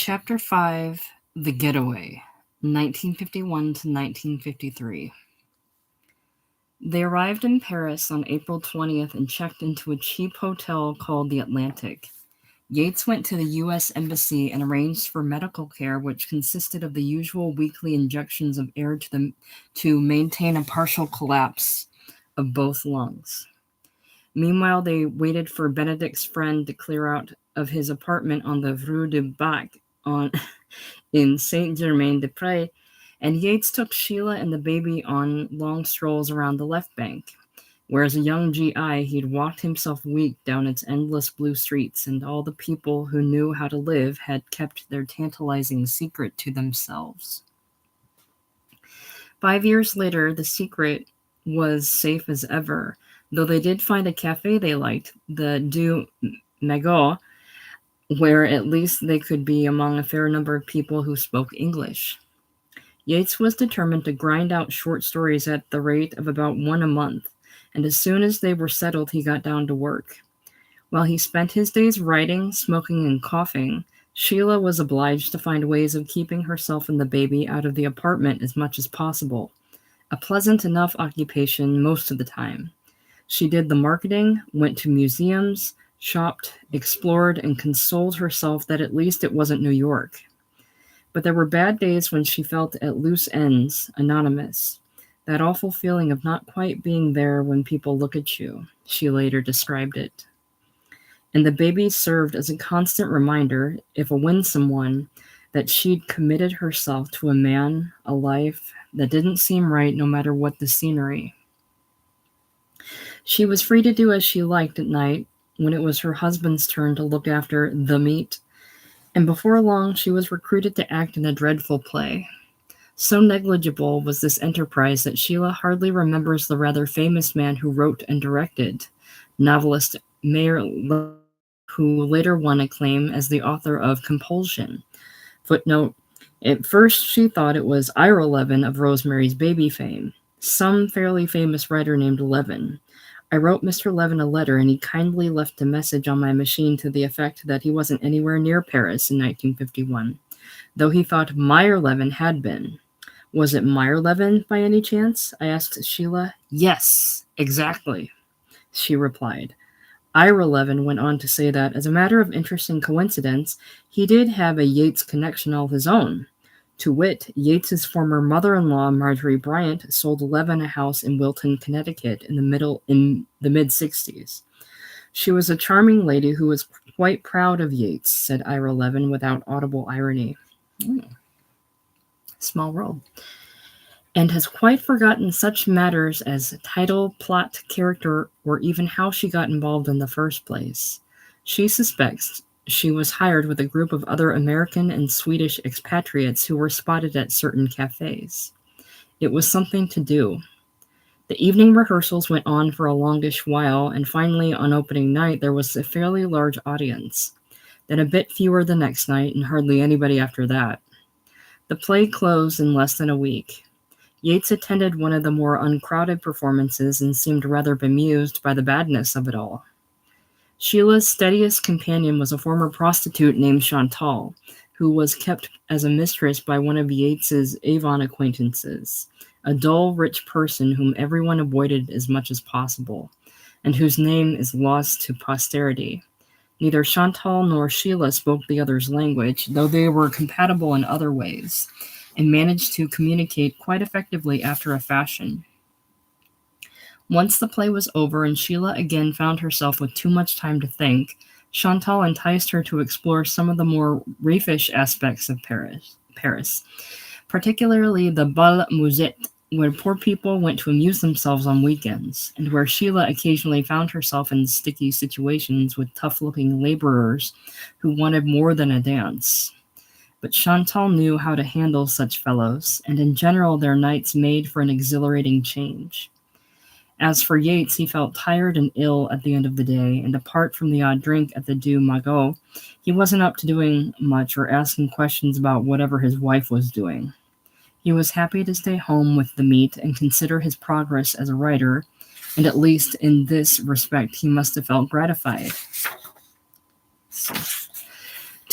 Chapter 5 The Getaway, 1951 to 1953. They arrived in Paris on April 20th and checked into a cheap hotel called the Atlantic. Yates went to the U.S. Embassy and arranged for medical care, which consisted of the usual weekly injections of air to maintain a partial collapse of both lungs. Meanwhile, they waited for Benedict's friend to clear out of his apartment on the Rue du Bac in Saint-Germain-des-Prés, and Yates took Sheila and the baby on long strolls around the left bank, where as a young GI he'd walked himself weak down its endless blue streets, and all the people who knew how to live had kept their tantalizing secret to themselves. 5 years later, the secret was safe as ever, though they did find a cafe they liked, the Du Magot, where at least they could be among a fair number of people who spoke English. Yates was determined to grind out short stories at the rate of about one a month, and as soon as they were settled, he got down to work. While he spent his days writing, smoking, and coughing, Sheila was obliged to find ways of keeping herself and the baby out of the apartment as much as possible, a pleasant enough occupation most of the time. She did the marketing, went to museums, shopped, explored, and consoled herself that at least it wasn't New York. But there were bad days when she felt at loose ends, anonymous. That awful feeling of not quite being there when people look at you, she later described it. And the baby served as a constant reminder, if a winsome one, that she'd committed herself to a man, a life that didn't seem right no matter what the scenery. She was free to do as she liked at night, when it was her husband's turn to look after the meat, and before long she was recruited to act in a dreadful play. So negligible was this enterprise that Sheila hardly remembers the rather famous man who wrote and directed, novelist Mayer, who later won acclaim as the author of Compulsion. Footnote: at first she thought it was Ira Levin of Rosemary's Baby fame, some fairly famous writer named Levin. I wrote Mr. Levin a letter, and he kindly left a message on my machine to the effect that he wasn't anywhere near Paris in 1951, though he thought Meyer Levin had been. Was it Meyer Levin by any chance? I asked Sheila. Yes, exactly, she replied. Ira Levin went on to say that, as a matter of interesting coincidence, he did have a Yates connection all his own. To wit, Yates's former mother-in-law, Marjorie Bryant, sold Levin a house in Wilton, Connecticut in the mid-60s. She was a charming lady who was quite proud of Yates, said Ira Levin without audible irony. Small world. And has quite forgotten such matters as title, plot, character, or even how she got involved in the first place. She suspects she was hired with a group of other American and Swedish expatriates who were spotted at certain cafes. It was something to do. The evening rehearsals went on for a longish while, and finally, on opening night, there was a fairly large audience. Then a bit fewer the next night, and hardly anybody after that. The play closed in less than a week. Yates attended one of the more uncrowded performances and seemed rather bemused by the badness of it all. Sheila's steadiest companion was a former prostitute named Chantal, who was kept as a mistress by one of Yates's Avon acquaintances, a dull, rich person whom everyone avoided as much as possible, and whose name is lost to posterity. Neither Chantal nor Sheila spoke the other's language, though they were compatible in other ways, and managed to communicate quite effectively after a fashion. Once the play was over and Sheila again found herself with too much time to think, Chantal enticed her to explore some of the more raffish aspects of Paris, particularly the Bal Musette, where poor people went to amuse themselves on weekends, and where Sheila occasionally found herself in sticky situations with tough-looking laborers who wanted more than a dance. But Chantal knew how to handle such fellows, and in general their nights made for an exhilarating change. As for Yates, he felt tired and ill at the end of the day, and apart from the odd drink at the Du Magot, he wasn't up to doing much or asking questions about whatever his wife was doing. He was happy to stay home with the meat and consider his progress as a writer, and at least in this respect he must have felt gratified.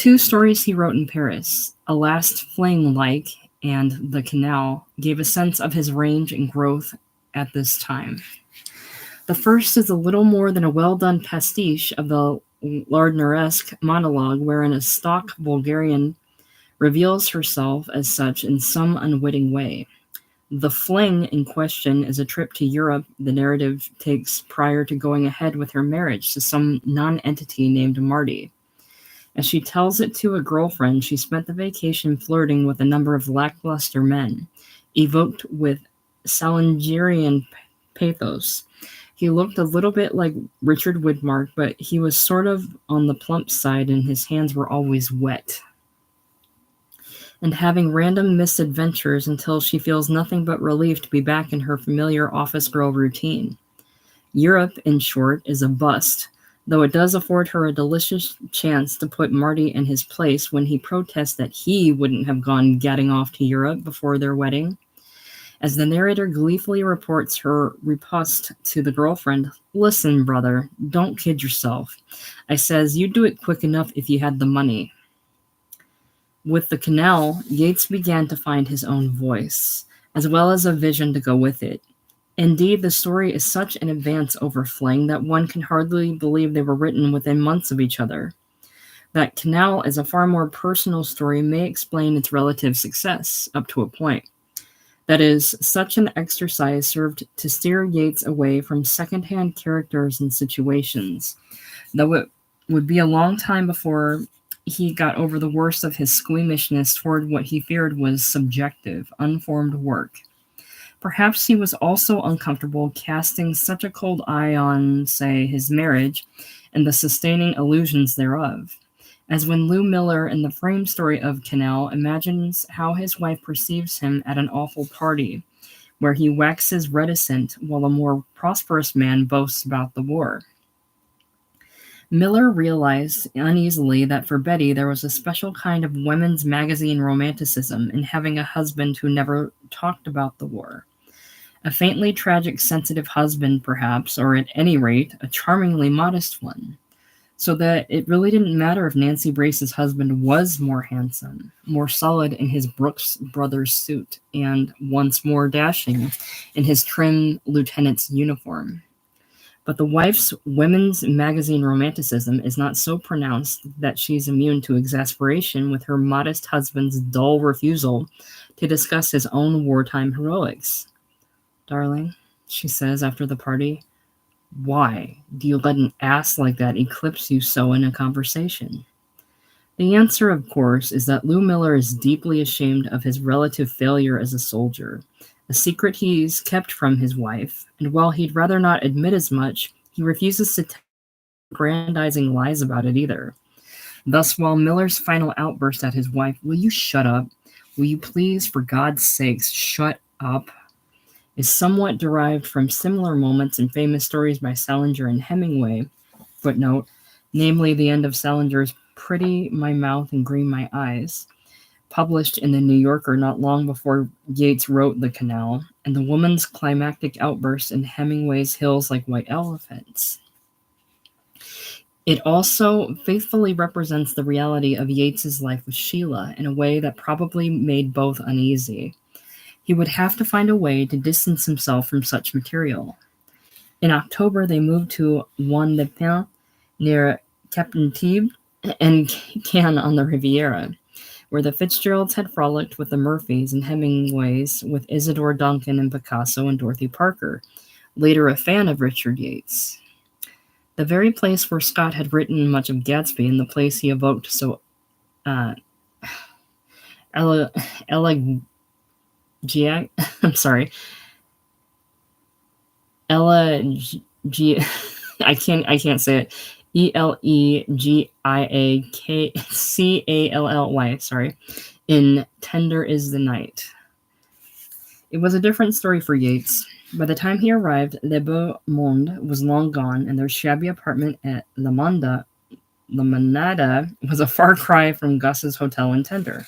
two stories he wrote in Paris, A Last Fling Like and The Canal, gave a sense of his range and growth at this time. The first is a little more than a well-done pastiche of the Lardneresque monologue wherein a stock Bulgarian reveals herself as such in some unwitting way. The fling in question is a trip to Europe the narrative takes prior to going ahead with her marriage to some non-entity named Marty. As she tells it to a girlfriend, she spent the vacation flirting with a number of lackluster men, evoked with Salingerian pathos. He looked a little bit like Richard Widmark, but he was sort of on the plump side and his hands were always wet. And having random misadventures until she feels nothing but relief to be back in her familiar office girl routine. Europe, in short, is a bust, though it does afford her a delicious chance to put Marty in his place when he protests that he wouldn't have gone gadding off to Europe before their wedding. As the narrator gleefully reports her riposte to the girlfriend, "Listen, brother, don't kid yourself. I says, you'd do it quick enough if you had the money." With The Canal, Yates began to find his own voice, as well as a vision to go with it. Indeed, the story is such an advance over Fling that one can hardly believe they were written within months of each other. That Canal is a far more personal story may explain its relative success, up to a point. That is, such an exercise served to steer Yates away from second-hand characters and situations, though it would be a long time before he got over the worst of his squeamishness toward what he feared was subjective, unformed work. Perhaps he was also uncomfortable casting such a cold eye on, say, his marriage and the sustaining illusions thereof, as when Lou Miller in the frame story of Canal imagines how his wife perceives him at an awful party, where he waxes reticent while a more prosperous man boasts about the war. Miller realized uneasily that for Betty there was a special kind of women's magazine romanticism in having a husband who never talked about the war. A faintly tragic, sensitive husband, perhaps, or at any rate, a charmingly modest one. So that it really didn't matter if Nancy Brace's husband was more handsome, more solid in his Brooks Brothers suit, and once more dashing in his trim lieutenant's uniform. But the wife's women's magazine romanticism is not so pronounced that she's immune to exasperation with her modest husband's dull refusal to discuss his own wartime heroics. "Darling," she says after the party, "why do you let an ass like that eclipse you so in a conversation?" The answer, of course, is that Lou Miller is deeply ashamed of his relative failure as a soldier, a secret he's kept from his wife, and while he'd rather not admit as much, he refuses to tell aggrandizing lies about it either. Thus, while Miller's final outburst at his wife, "Will you shut up? Will you please, for God's sakes, shut up?" is somewhat derived from similar moments in famous stories by Salinger and Hemingway, footnote, namely the end of Salinger's Pretty My Mouth and Green My Eyes, published in the New Yorker not long before Yates wrote The Canal, and the woman's climactic outburst in Hemingway's Hills Like White Elephants. It also faithfully represents the reality of Yates's life with Sheila in a way that probably made both uneasy. He would have to find a way to distance himself from such material. In October, they moved to Juan de Pin near Cap-Antibes and Cannes on the Riviera, where the Fitzgeralds had frolicked with the Murphys and Hemingways with Isadore Duncan and Picasso and Dorothy Parker, later a fan of Richard Yates. The very place where Scott had written much of Gatsby and the place he evoked so elegiac, I'm sorry, I can't say it. Elegiacally, sorry, in Tender is the Night. It was a different story for Yates. By the time he arrived, Le Beau Monde was long gone, and their shabby apartment at La Manada was a far cry from Gus's hotel in Tender.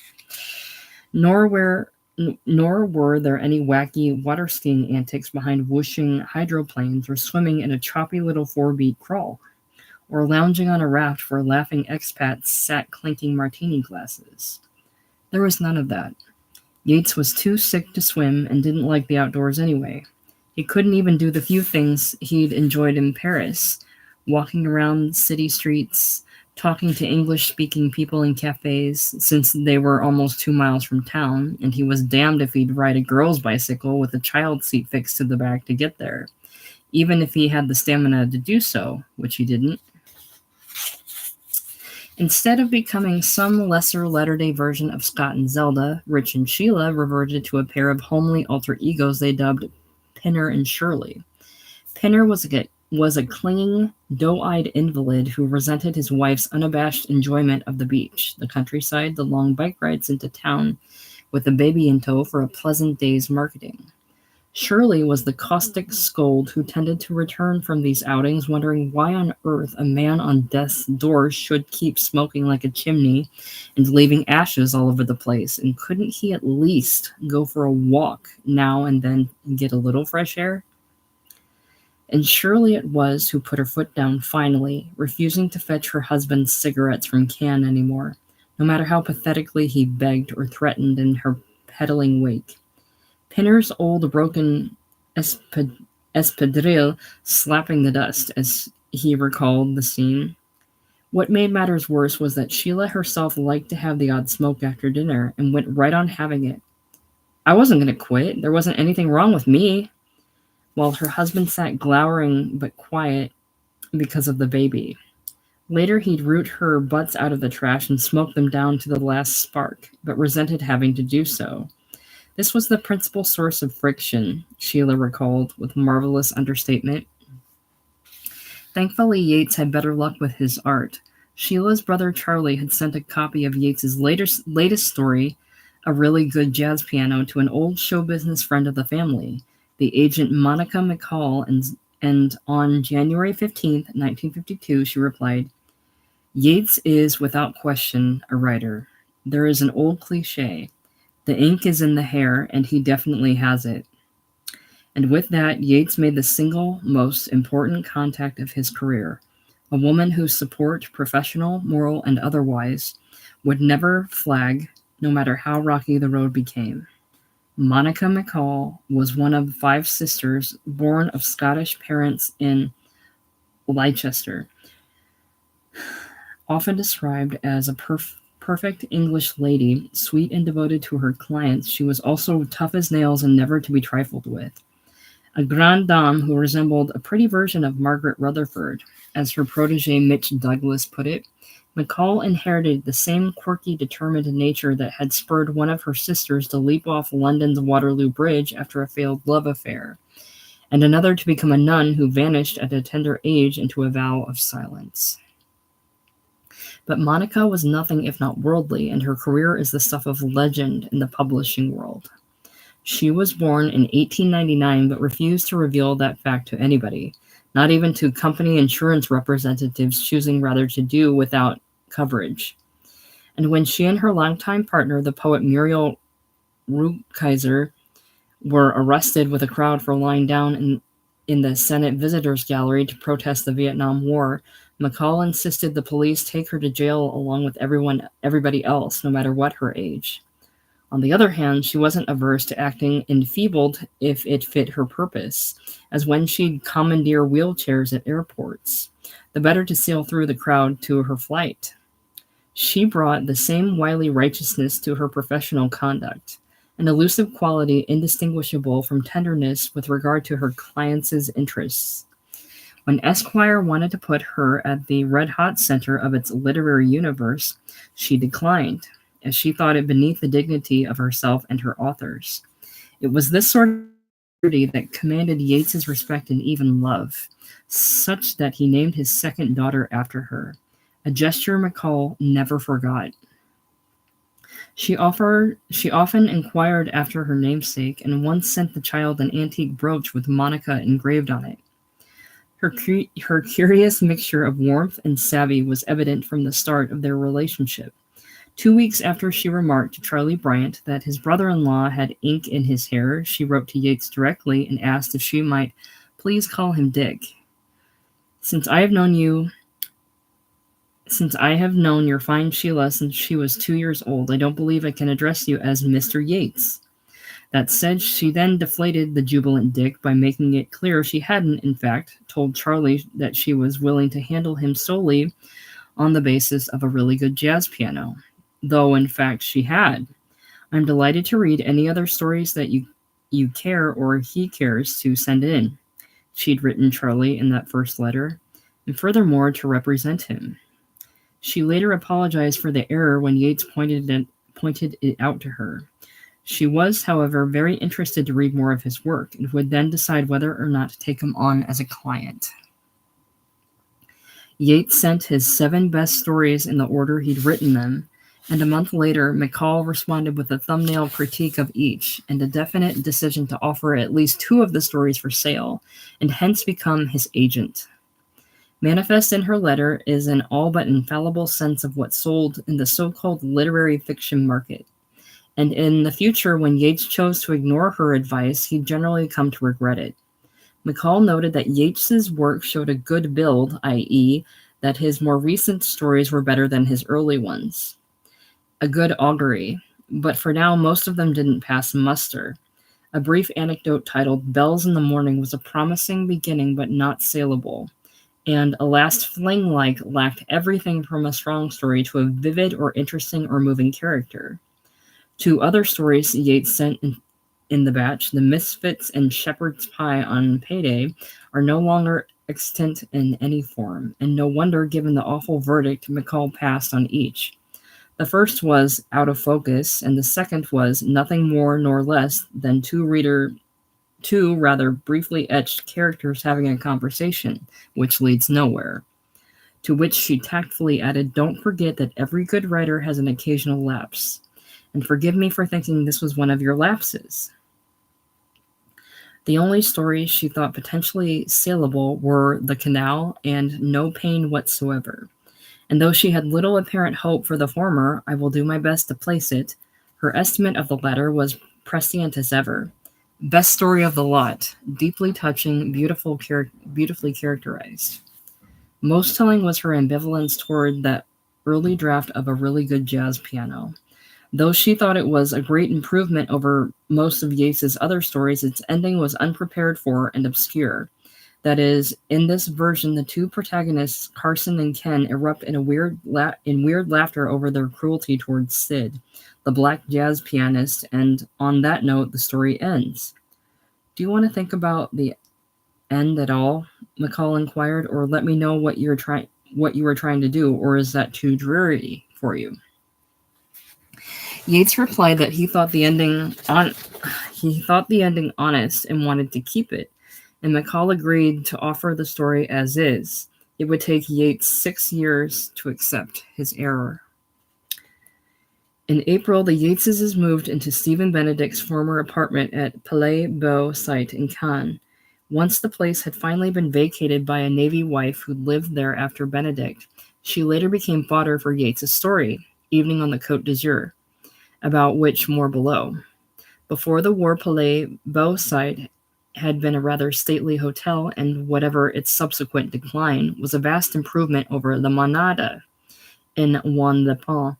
Nor were there any wacky water skiing antics behind whooshing hydroplanes or swimming in a choppy little 4-beat crawl. or lounging on a raft where laughing expats sat clinking martini glasses. There was none of that. Yates was too sick to swim and didn't like the outdoors anyway. He couldn't even do the few things he'd enjoyed in Paris, walking around city streets, talking to English speaking people in cafes, since they were almost 2 miles from town, and he was damned if he'd ride a girl's bicycle with a child seat fixed to the back to get there, even if he had the stamina to do so, which he didn't. Instead of becoming some lesser latter-day version of Scott and Zelda, Rich and Sheila reverted to a pair of homely alter egos they dubbed Pinner and Shirley. Pinner was a clinging, doe-eyed invalid who resented his wife's unabashed enjoyment of the beach, the countryside, the long bike rides into town, with the baby in tow for a pleasant day's marketing. Shirley was the caustic scold who tended to return from these outings wondering why on earth a man on death's door should keep smoking like a chimney and leaving ashes all over the place, and couldn't he at least go for a walk now and then and get a little fresh air? And Shirley it was who put her foot down finally, refusing to fetch her husband's cigarettes from can anymore, no matter how pathetically he begged or threatened in her peddling wake. Pinner's old broken espadrille slapping the dust as he recalled the scene. What made matters worse was that Sheila herself liked to have the odd smoke after dinner and went right on having it. I wasn't going to quit. There wasn't anything wrong with me. While her husband sat glowering but quiet because of the baby. Later he'd root her butts out of the trash and smoke them down to the last spark, but resented having to do so. This was the principal source of friction, Sheila recalled with marvelous understatement. Thankfully, Yates had better luck with his art. Sheila's brother Charlie had sent a copy of Yates's latest story, A Really Good Jazz Piano, to an old show business friend of the family, the agent Monica McCall, and on January 15th, 1952, she replied, Yates is, without question, a writer. There is an old cliché. The ink is in the hair, and he definitely has it. And with that, Yates made the single most important contact of his career, a woman whose support, professional, moral, and otherwise, would never flag, no matter how rocky the road became. Monica McCall was one of 5 sisters born of Scottish parents in Leicester. Often described as a perfect English lady, sweet and devoted to her clients, she was also tough as nails and never to be trifled with. A grande dame who resembled a pretty version of Margaret Rutherford, as her protege Mitch Douglas put it, McCall inherited the same quirky, determined nature that had spurred one of her sisters to leap off London's Waterloo Bridge after a failed love affair, and another to become a nun who vanished at a tender age into a vow of silence. But Monica was nothing if not worldly, and her career is the stuff of legend in the publishing world. She was born in 1899 but refused to reveal that fact to anybody, not even to company insurance representatives choosing rather to do without coverage. And when she and her longtime partner, the poet Muriel Rukeyser, were arrested with a crowd for lying down in the Senate Visitors Gallery to protest the Vietnam War, McCall insisted the police take her to jail along with everybody else, no matter what her age. On the other hand, she wasn't averse to acting enfeebled if it fit her purpose, as when she'd commandeer wheelchairs at airports, the better to sail through the crowd to her flight. She brought the same wily righteousness to her professional conduct, an elusive quality indistinguishable from tenderness with regard to her clients' interests. When Esquire wanted to put her at the red-hot center of its literary universe, she declined, as she thought it beneath the dignity of herself and her authors. It was this sort of duty that commanded Yates's respect and even love, such that he named his second daughter after her, a gesture McCall never forgot. She often inquired after her namesake, and once sent the child an antique brooch with Monica engraved on it. Her curious mixture of warmth and savvy was evident from the start of their relationship. 2 weeks after she remarked to Charlie Bryant that his brother-in-law had ink in his hair, she wrote to Yates directly and asked if she might please call him Dick. Since I have known you Since I have known your fine Sheila since she was 2 years old, I don't believe I can address you as Mr. Yates. That said, she then deflated the jubilant Dick by making it clear she hadn't, in fact, told Charlie that she was willing to handle him solely on the basis of a really good jazz piano, though in fact she had. I'm delighted to read any other stories that you care or he cares to send in. She'd written Charlie in that first letter, and furthermore to represent him. She later apologized for the error when Yates pointed it out to her. She was, however, very interested to read more of his work and would then decide whether or not to take him on as a client. Yates sent his 7 best stories in the order he'd written them, and a month later, McCall responded with a thumbnail critique of each and a definite decision to offer at least 2 of the stories for sale, and hence become his agent. Manifest in her letter is an all but infallible sense of what sold in the so-called literary fiction market. And in the future, when Yates chose to ignore her advice, he'd generally come to regret it. McCall noted that Yates's work showed a good build, i.e., that his more recent stories were better than his early ones. A good augury, but for now, most of them didn't pass muster. A brief anecdote titled Bells in the Morning was a promising beginning but not saleable, and A Last Fling lacked everything from a strong story to a vivid or interesting or moving character. 2 other stories Yates sent in the batch, The Misfits and Shepherd's Pie on Payday, are no longer extant in any form, and no wonder given the awful verdict McCall passed on each. The first was Out of Focus, and the second was nothing more nor less than two rather briefly etched characters having a conversation, which leads nowhere. To which she tactfully added, don't forget that every good writer has an occasional lapse. And forgive me for thinking this was one of your lapses. The only stories she thought potentially saleable were The Canal and No Pain Whatsoever. And though she had little apparent hope for the former, I will do my best to place it. Her estimate of the latter was prescient as ever. Best story of the lot, deeply touching, beautifully characterized. Most telling was her ambivalence toward that early draft of a really good jazz piano. Though she thought it was a great improvement over most of Yates's other stories, its ending was unprepared for and obscure. That is, in this version, the 2 protagonists, Carson and Ken, erupt in weird laughter over their cruelty towards Sid, the black jazz pianist, and on that note, the story ends. Do you want to think about the end at all? McCall inquired, or let me know what you were trying to do, or is that too dreary for you? Yates replied that he thought the ending honest and wanted to keep it, and McCall agreed to offer the story as is. It would take Yates 6 years to accept his error. In April, the Yateses moved into Stephen Benedict's former apartment at Palais Beau site in Cannes. Once the place had finally been vacated by a Navy wife who lived there after Benedict, she later became fodder for Yates's story, Evening on the Côte d'Azur, about which more below. Before the war, Palais Beau site had been a rather stately hotel, and whatever its subsequent decline was a vast improvement over the Monada in Juan Le Pont.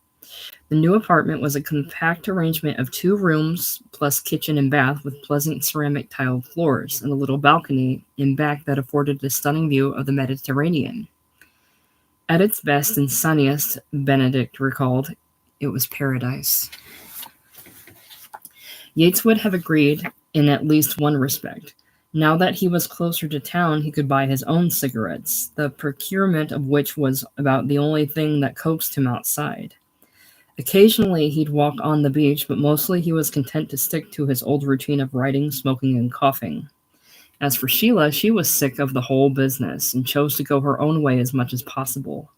The new apartment was a compact arrangement of 2 rooms plus kitchen and bath with pleasant ceramic tiled floors and a little balcony in back that afforded a stunning view of the Mediterranean. At its best and sunniest, Benedict recalled, it was paradise. Yates would have agreed in at least one respect. Now that he was closer to town, he could buy his own cigarettes, the procurement of which was about the only thing that coaxed him outside. Occasionally, he'd walk on the beach, but mostly he was content to stick to his old routine of writing, smoking, and coughing. As for Sheila, she was sick of the whole business and chose to go her own way as much as possible.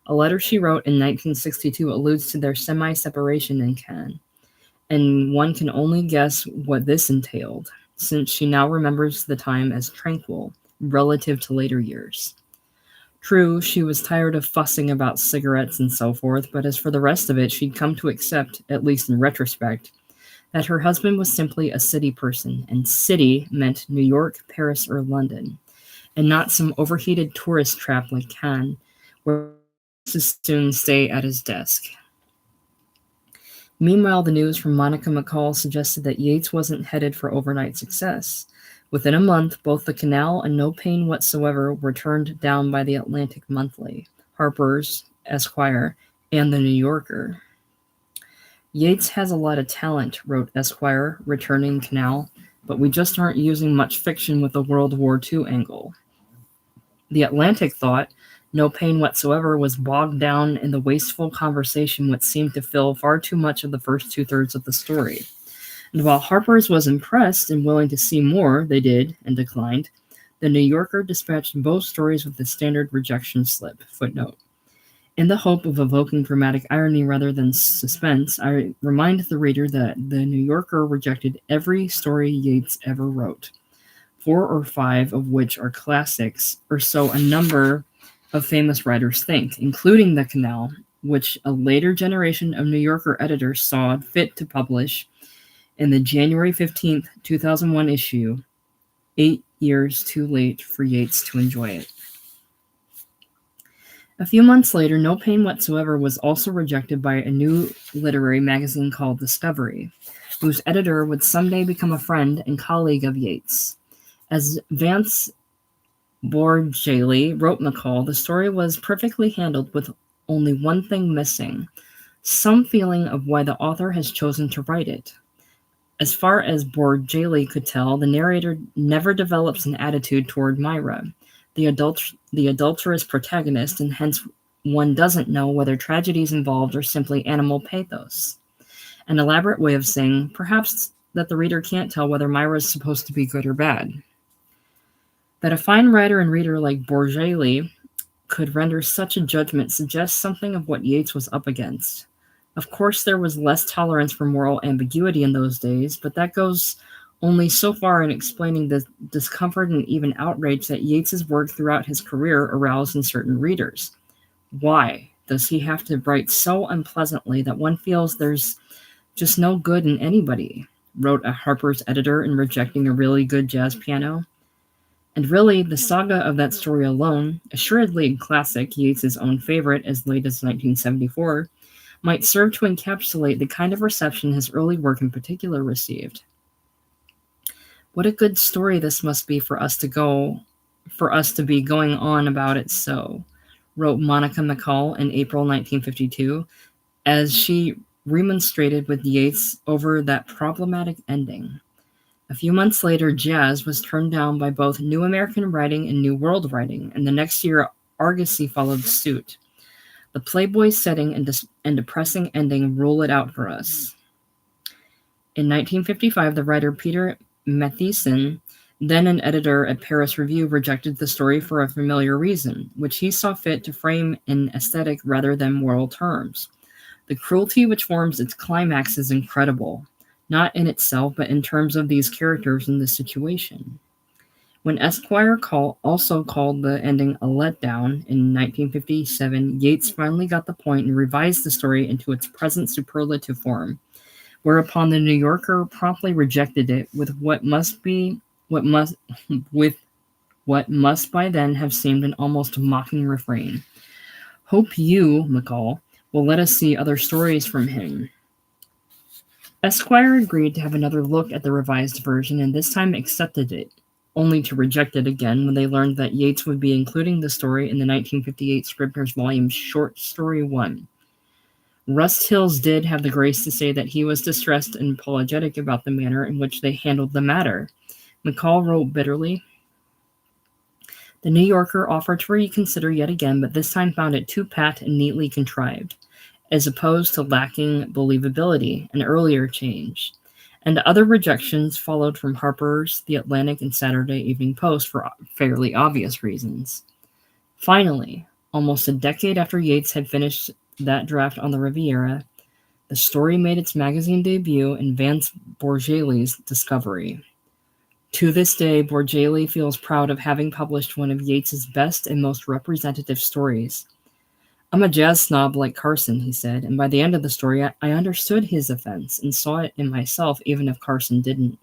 A letter she wrote in 1962 alludes to their semi-separation in Cannes, and one can only guess what this entailed, since she now remembers the time as tranquil, relative to later years. True, she was tired of fussing about cigarettes and so forth, but as for the rest of it, she'd come to accept, at least in retrospect, that her husband was simply a city person, and city meant New York, Paris, or London, and not some overheated tourist trap like Cannes, where to soon stay at his desk. Meanwhile, the news from Monica McCall suggested that Yates wasn't headed for overnight success. Within a month, both The Canal and No Pain Whatsoever were turned down by the Atlantic Monthly, Harper's, Esquire, and The New Yorker. Yates has a lot of talent, wrote Esquire, returning Canal, but we just aren't using much fiction with a World War II angle. The Atlantic thought No Pain Whatsoever was bogged down in the wasteful conversation which seemed to fill far too much of the first two-thirds of the story. And while Harper's was impressed and willing to see more, they did, and declined. The New Yorker dispatched both stories with the standard rejection slip, footnote. In the hope of evoking dramatic irony rather than suspense, I remind the reader that the New Yorker rejected every story Yates ever wrote, 4 or 5 of which are classics, or so a number of famous writers think, including The Canal, which a later generation of New Yorker editors saw fit to publish in the January 15th, 2001 issue, 8 years too late for Yates to enjoy it. A few months later, No Pain Whatsoever was also rejected by a new literary magazine called Discovery, whose editor would someday become a friend and colleague of Yates. As Vance Borgelli wrote McCall, the story was perfectly handled with only one thing missing, some feeling of why the author has chosen to write it. As far as Borgelli could tell, the narrator never develops an attitude toward Myra, the adulterous protagonist, and hence one doesn't know whether tragedy is involved or simply animal pathos. An elaborate way of saying, perhaps, that the reader can't tell whether Myra is supposed to be good or bad. That a fine writer and reader like Borgelli could render such a judgment suggests something of what Yates was up against. Of course, there was less tolerance for moral ambiguity in those days, but that goes only so far in explaining the discomfort and even outrage that Yates's work throughout his career aroused in certain readers. Why does he have to write so unpleasantly that one feels there's just no good in anybody? Wrote a Harper's editor in rejecting a really good jazz piano. And really, the saga of that story alone, assuredly a classic, Yates's own favorite as late as 1974, might serve to encapsulate the kind of reception his early work in particular received. What a good story this must be for us to be going on about it so, wrote Monica McCall in April 1952, as she remonstrated with Yates over that problematic ending. A few months later, Jazz was turned down by both New American Writing and New World Writing, and the next year, Argosy followed suit. The Playboy setting and depressing ending rule it out for us. In 1955, the writer Peter Matthiessen, then an editor at Paris Review, rejected the story for a familiar reason, which he saw fit to frame in aesthetic rather than moral terms. The cruelty which forms its climax is incredible, not in itself, but in terms of these characters and the situation. When Esquire also called the ending a letdown in 1957, Yates finally got the point and revised the story into its present superlative form, whereupon the New Yorker promptly rejected it with what must by then have seemed an almost mocking refrain. Hope you, McCall, will let us see other stories from him. Esquire agreed to have another look at the revised version and this time accepted it, only to reject it again when they learned that Yates would be including the story in the 1958 Scribner's volume Short Story 1. Rust Hills did have the grace to say that he was distressed and apologetic about the manner in which they handled the matter. McCall wrote bitterly, "The New Yorker offered to reconsider yet again, but this time found it too pat and neatly contrived, as opposed to lacking believability, an earlier change." And other rejections followed from Harper's, The Atlantic, and Saturday Evening Post for fairly obvious reasons. Finally, almost a decade after Yates had finished that draft on the Riviera, the story made its magazine debut in Vance Borgelli's Discovery. To this day, Borgelli feels proud of having published one of Yates's best and most representative stories. "I'm a jazz snob like Carson," he said, and by the end of the story, I understood his offense and saw it in myself, even if Carson didn't.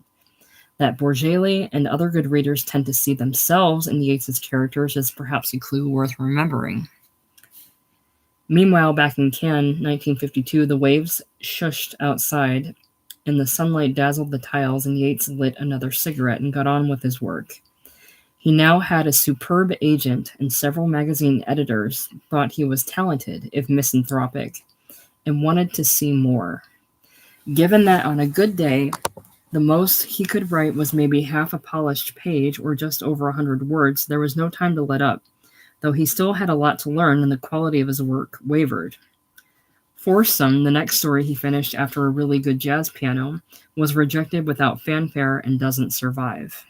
That Borgelli and other good readers tend to see themselves in Yates's characters is perhaps a clue worth remembering. Meanwhile, back in Cannes, 1952, the waves shushed outside, and the sunlight dazzled the tiles, and Yates lit another cigarette and got on with his work. He now had a superb agent, and several magazine editors thought he was talented, if misanthropic, and wanted to see more. Given that on a good day, the most he could write was maybe half a polished page or just over 100 words, there was no time to let up, though he still had a lot to learn and the quality of his work wavered. Foursome, the next story he finished after a really good jazz piano, was rejected without fanfare and doesn't survive.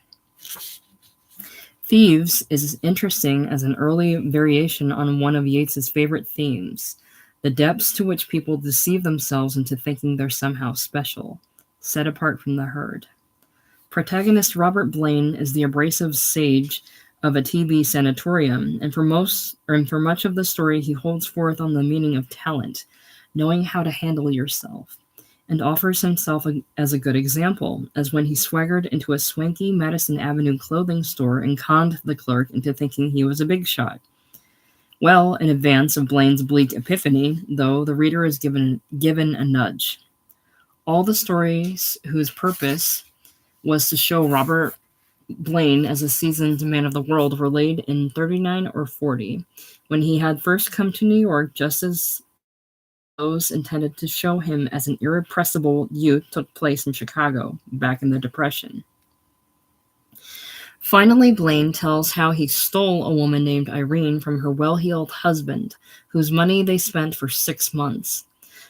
Thieves is interesting as an early variation on one of Yeats's favorite themes, the depths to which people deceive themselves into thinking they're somehow special, set apart from the herd. Protagonist Robert Blaine is the abrasive sage of a TB sanatorium, and for much of the story he holds forth on the meaning of talent, knowing how to handle yourself, and offers himself as a good example, as when he swaggered into a swanky Madison Avenue clothing store and conned the clerk into thinking he was a big shot. Well, in advance of Blaine's bleak epiphany, though, the reader is given a nudge. All the stories whose purpose was to show Robert Blaine as a seasoned man of the world were laid in 39 or 40, when he had first come to New York, just as those intended to show him as an irrepressible youth took place in Chicago, back in the Depression. Finally, Blaine tells how he stole a woman named Irene from her well-heeled husband, whose money they spent for 6 months.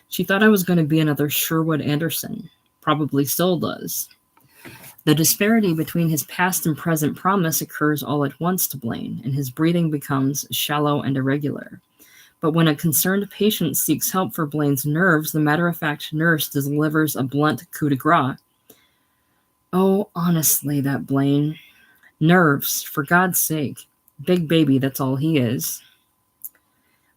She thought I was going to be another Sherwood Anderson. Probably still does. The disparity between his past and present promise occurs all at once to Blaine, and his breathing becomes shallow and irregular. But when a concerned patient seeks help for Blaine's nerves, the matter-of-fact nurse delivers a blunt coup de grace. Oh, honestly, that Blaine. Nerves, for God's sake. Big baby, that's all he is.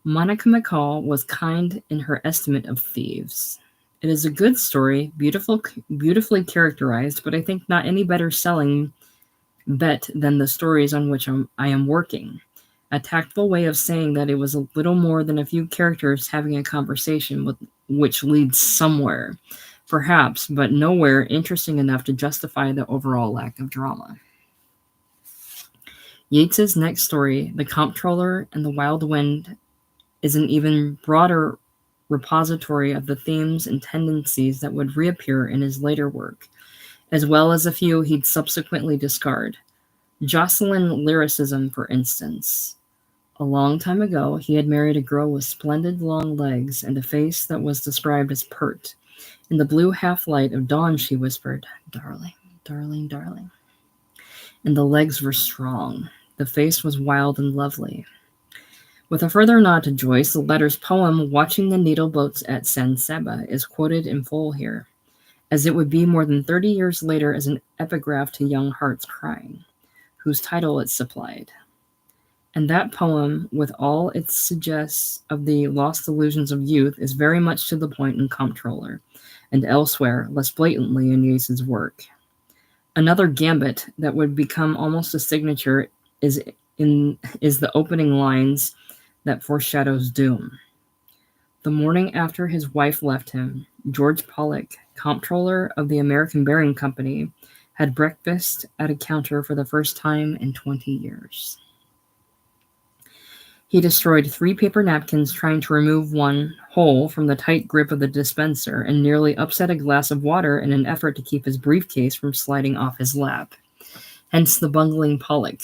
Monica McCall was kind in her estimate of Thieves. It is a good story, beautifully characterized, but I think not any better selling bet than the stories on which I am working. A tactful way of saying that it was a little more than a few characters having a conversation which leads somewhere, perhaps, but nowhere interesting enough to justify the overall lack of drama. Yates's next story, The Comptroller and the Wild Wind, is an even broader repository of the themes and tendencies that would reappear in his later work, as well as a few he'd subsequently discard. Jocelyn lyricism, for instance. A long time ago, he had married a girl with splendid long legs and a face that was described as pert. In the blue half-light of dawn, she whispered, "Darling, darling, darling." And the legs were strong. The face was wild and lovely. With a further nod to Joyce, the letter's poem, Watching the Needle Boats at San Saba, is quoted in full here, as it would be more than 30 years later as an epigraph to Young Hearts Crying, whose title it supplied. And that poem, with all it suggests of the lost illusions of youth, is very much to the point in Comptroller, and elsewhere, less blatantly in Yates's work. Another gambit that would become almost a signature is the opening lines that foreshadows doom. The morning after his wife left him, George Pollock, comptroller of the American Bearing Company, had breakfast at a counter for the first time in 20 years. He destroyed 3 paper napkins trying to remove one whole from the tight grip of the dispenser and nearly upset a glass of water in an effort to keep his briefcase from sliding off his lap. Hence the bungling Pollock.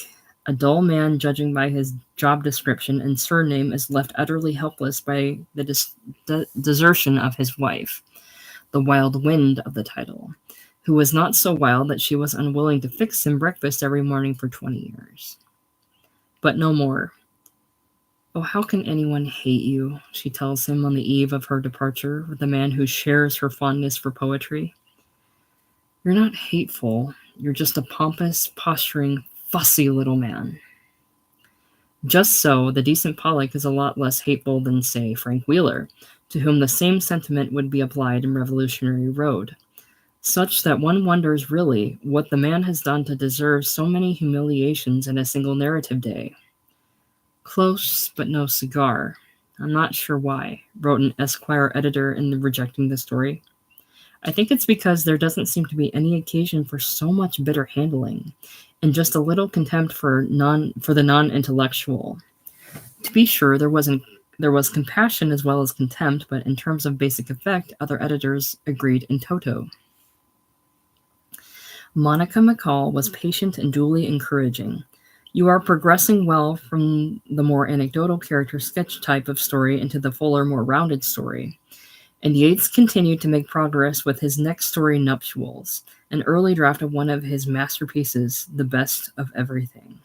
A dull man judging by his job description and surname is left utterly helpless by the desertion of his wife, the wild wind of the title, who was not so wild that she was unwilling to fix him breakfast every morning for 20 years. But no more. "Oh, how can anyone hate you?" she tells him on the eve of her departure with a man who shares her fondness for poetry. "You're not hateful. You're just a pompous, posturing, fussy little man." Just so, the decent Pollock is a lot less hateful than, say, Frank Wheeler, to whom the same sentiment would be applied in Revolutionary Road, such that one wonders really what the man has done to deserve so many humiliations in a single narrative day. Close, but no cigar. I'm not sure why, wrote an Esquire editor in rejecting the story. I think it's because there doesn't seem to be any occasion for so much bitter handling, and just a little contempt for the non-intellectual. To be sure, there was compassion as well as contempt, but in terms of basic effect, other editors agreed in toto. Monica McCall was patient and duly encouraging. You are progressing well from the more anecdotal character sketch type of story into the fuller, more rounded story. And Yates continued to make progress with his next story, Nuptials, an early draft of one of his masterpieces, The Best of Everything.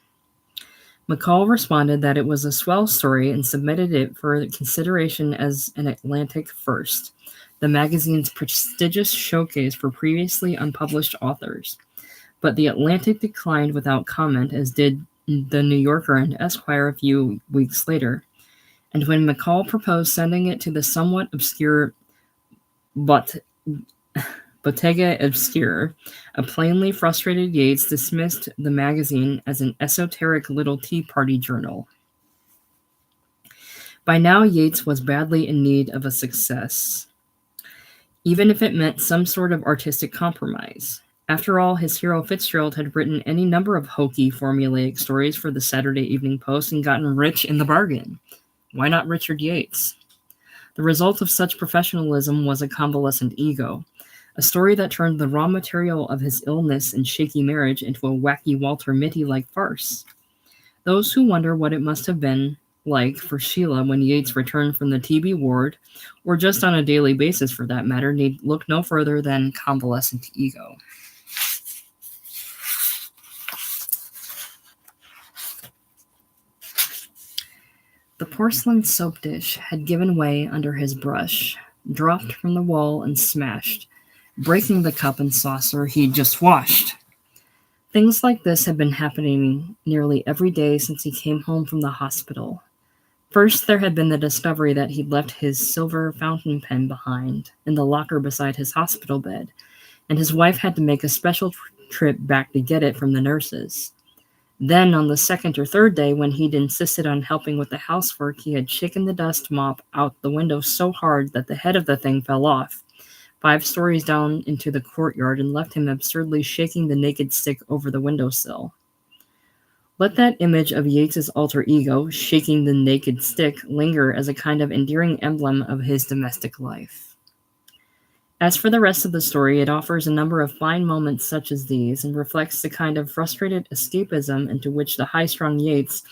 McCall responded that it was a swell story and submitted it for consideration as an Atlantic first, the magazine's prestigious showcase for previously unpublished authors. But the Atlantic declined without comment, as did the New Yorker and Esquire a few weeks later. And when McCall proposed sending it to the somewhat obscure but Bottega Obscure, a plainly frustrated Yates dismissed the magazine as an esoteric little tea party journal. By now, Yates was badly in need of a success, even if it meant some sort of artistic compromise. After all, his hero Fitzgerald had written any number of hokey, formulaic stories for the Saturday Evening Post and gotten rich in the bargain. Why not Richard Yates? The result of such professionalism was a convalescent ego, a story that turned the raw material of his illness and shaky marriage into a wacky Walter Mitty-like farce. Those who wonder what it must have been like for Sheila when Yates returned from the TB ward, or just on a daily basis for that matter, need look no further than Convalescent Ego. The porcelain soap dish had given way under his brush, dropped from the wall and smashed, breaking the cup and saucer he'd just washed. Things like this had been happening nearly every day since he came home from the hospital. First, there had been the discovery that he'd left his silver fountain pen behind in the locker beside his hospital bed, and his wife had to make a special trip back to get it from the nurses. Then, on the second or third day, when he'd insisted on helping with the housework, he had shaken the dust mop out the window so hard that the head of the thing fell off, 5 stories down into the courtyard, and left him absurdly shaking the naked stick over the windowsill. Let that image of Yates's alter ego, shaking the naked stick, linger as a kind of endearing emblem of his domestic life. As for the rest of the story, it offers a number of fine moments such as these, and reflects the kind of frustrated escapism into which the high-strung Yates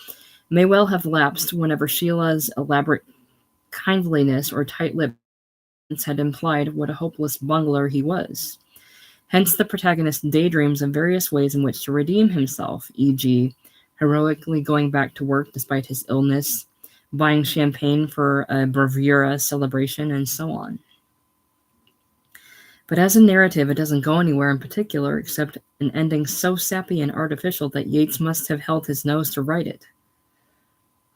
may well have lapsed whenever Sheila's elaborate kindliness or tight-lipped had implied what a hopeless bungler he was. Hence the protagonist daydreams of various ways in which to redeem himself, e.g., heroically going back to work despite his illness, buying champagne for a bravura celebration, and so on. But as a narrative, it doesn't go anywhere in particular except an ending so sappy and artificial that Yates must have held his nose to write it.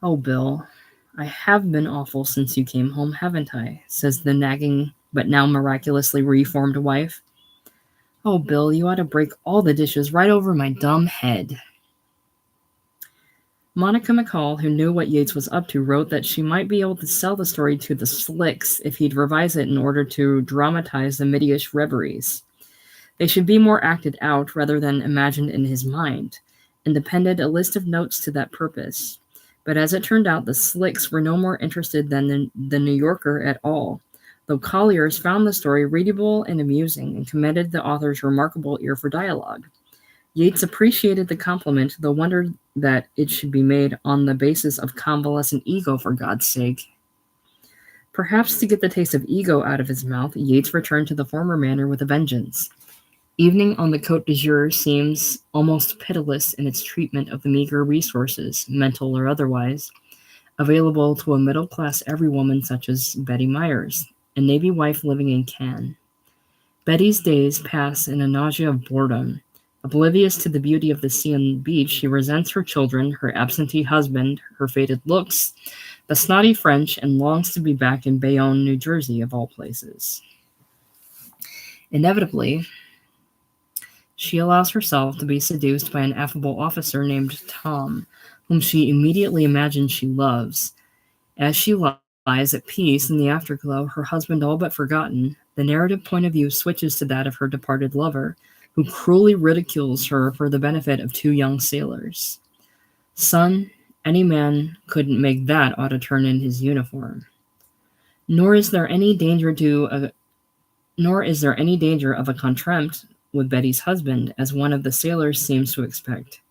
"Oh, Bill, I have been awful since you came home, haven't I?" says the nagging but now miraculously reformed wife. "Oh, Bill, you ought to break all the dishes right over my dumb head." Monica McCall, who knew what Yates was up to, wrote that she might be able to sell the story to the slicks if he'd revise it in order to dramatize the middish reveries. They should be more acted out rather than imagined in his mind, and appended a list of notes to that purpose. But as it turned out, the slicks were no more interested than the New Yorker at all, though colliers found the story readable and amusing and commended the author's remarkable ear for dialogue. Yates appreciated the compliment, though wondered that it should be made on the basis of convalescent ego, for God's sake. Perhaps to get the taste of ego out of his mouth, Yates returned to the former manner with a vengeance. Evening on the Côte d'Azur seems almost pitiless in its treatment of the meager resources, mental or otherwise, available to a middle-class everywoman such as Betty Myers, a Navy wife living in Cannes. Betty's days pass in a nausea of boredom. Oblivious to the beauty of the sea and beach, she resents her children, her absentee husband, her faded looks, the snotty French, and longs to be back in Bayonne, New Jersey, of all places. Inevitably, she allows herself to be seduced by an affable officer named Tom, whom she immediately imagines she loves. As she loves Lies at peace in the afterglow, her husband all but forgotten, the narrative point of view switches to that of her departed lover, who cruelly ridicules her for the benefit of two young sailors. Son, any man couldn't make that ought to turn in his uniform. Nor is there any danger of a contempt with Betty's husband, as one of the sailors seems to expect.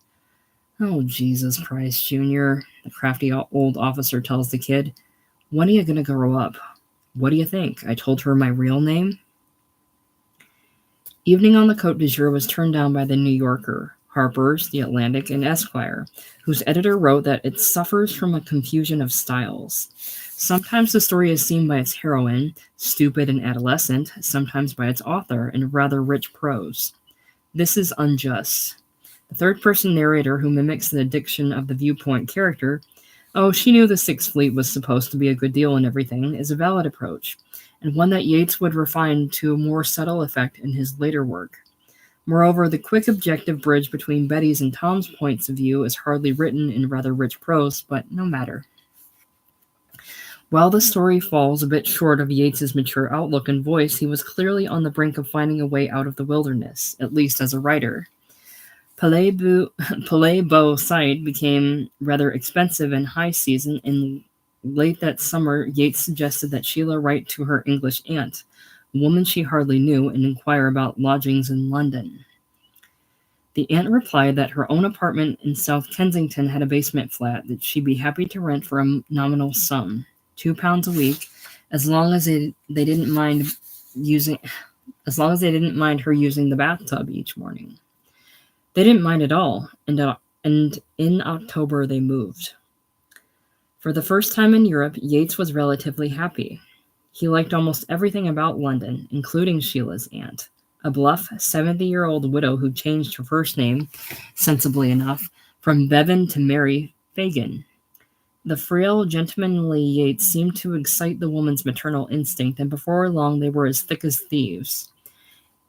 Oh, Jesus Christ, Junior, the crafty old officer tells the kid. When are you going to grow up? What do you think? I told her my real name? Evening on the Côte d'Azur was turned down by the New Yorker, Harper's, The Atlantic, and Esquire, whose editor wrote that it suffers from a confusion of styles. Sometimes the story is seen by its heroine, stupid and adolescent, sometimes by its author, in rather rich prose. This is unjust. The third-person narrator who mimics the diction of the viewpoint character, oh, she knew the Sixth Fleet was supposed to be a good deal and everything, is a valid approach, and one that Yates would refine to a more subtle effect in his later work. Moreover, the quick objective bridge between Betty's and Tom's points of view is hardly written in rather rich prose, but no matter. While the story falls a bit short of Yates's mature outlook and voice, he was clearly on the brink of finding a way out of the wilderness, at least as a writer. Palais Beau site became rather expensive in high season, and late that summer Yates suggested that Sheila write to her English aunt, a woman she hardly knew, and inquire about lodgings in London. The aunt replied that her own apartment in South Kensington had a basement flat that she'd be happy to rent for a nominal sum, £2 a week, as long as they didn't mind her using the bathtub each morning. They didn't mind at all, and in October they moved. For the first time in Europe, Yates was relatively happy. He liked almost everything about London, including Sheila's aunt, a bluff 70-year-old widow who changed her first name, sensibly enough, from Bevan to Mary Fagin. The frail, gentlemanly Yates seemed to excite the woman's maternal instinct, and before long they were as thick as thieves.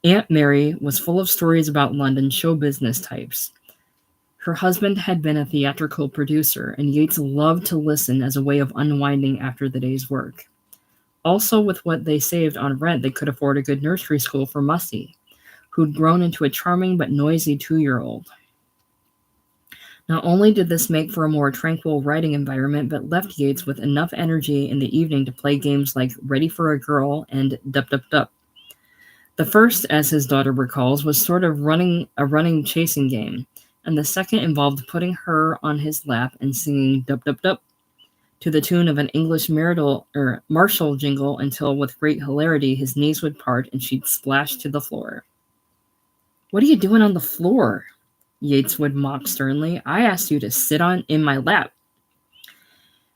Aunt Mary was full of stories about London show business types. Her husband had been a theatrical producer, and Yates loved to listen as a way of unwinding after the day's work. Also, with what they saved on rent, they could afford a good nursery school for Mussy, who'd grown into a charming but noisy 2-year-old. Not only did this make for a more tranquil writing environment, but left Yates with enough energy in the evening to play games like Ready for a Girl and Dup Dup Dup. The first, as his daughter recalls, was sort of a running chasing game, and the second involved putting her on his lap and singing Dup Dup Dup to the tune of an English martial jingle until, with great hilarity, his knees would part and she'd splash to the floor. "What are you doing on the floor?" Yates would mock sternly. "I asked you to sit in my lap."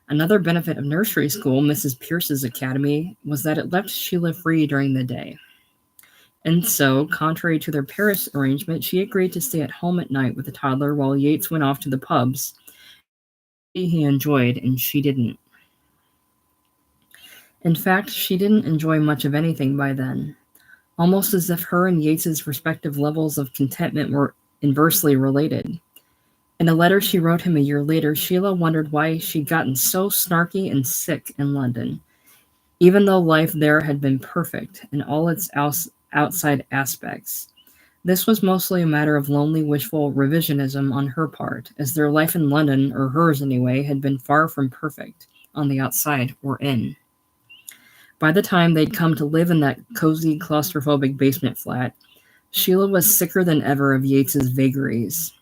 Another benefit of nursery school, Mrs. Pierce's academy, was that it left Sheila free during the day. And so, contrary to their Paris arrangement, she agreed to stay at home at night with the toddler while Yates went off to the pubs. He enjoyed, and she didn't. In fact, she didn't enjoy much of anything by then, almost as if her and Yates's respective levels of contentment were inversely related. In a letter she wrote him a year later, Sheila wondered why she'd gotten so snarky and sick in London, even though life there had been perfect in all its outside aspects. This was mostly a matter of lonely, wishful revisionism on her part, as their life in London, or hers anyway, had been far from perfect, on the outside or in. By the time they'd come to live in that cozy, claustrophobic basement flat, Sheila was sicker than ever of Yates's vagaries,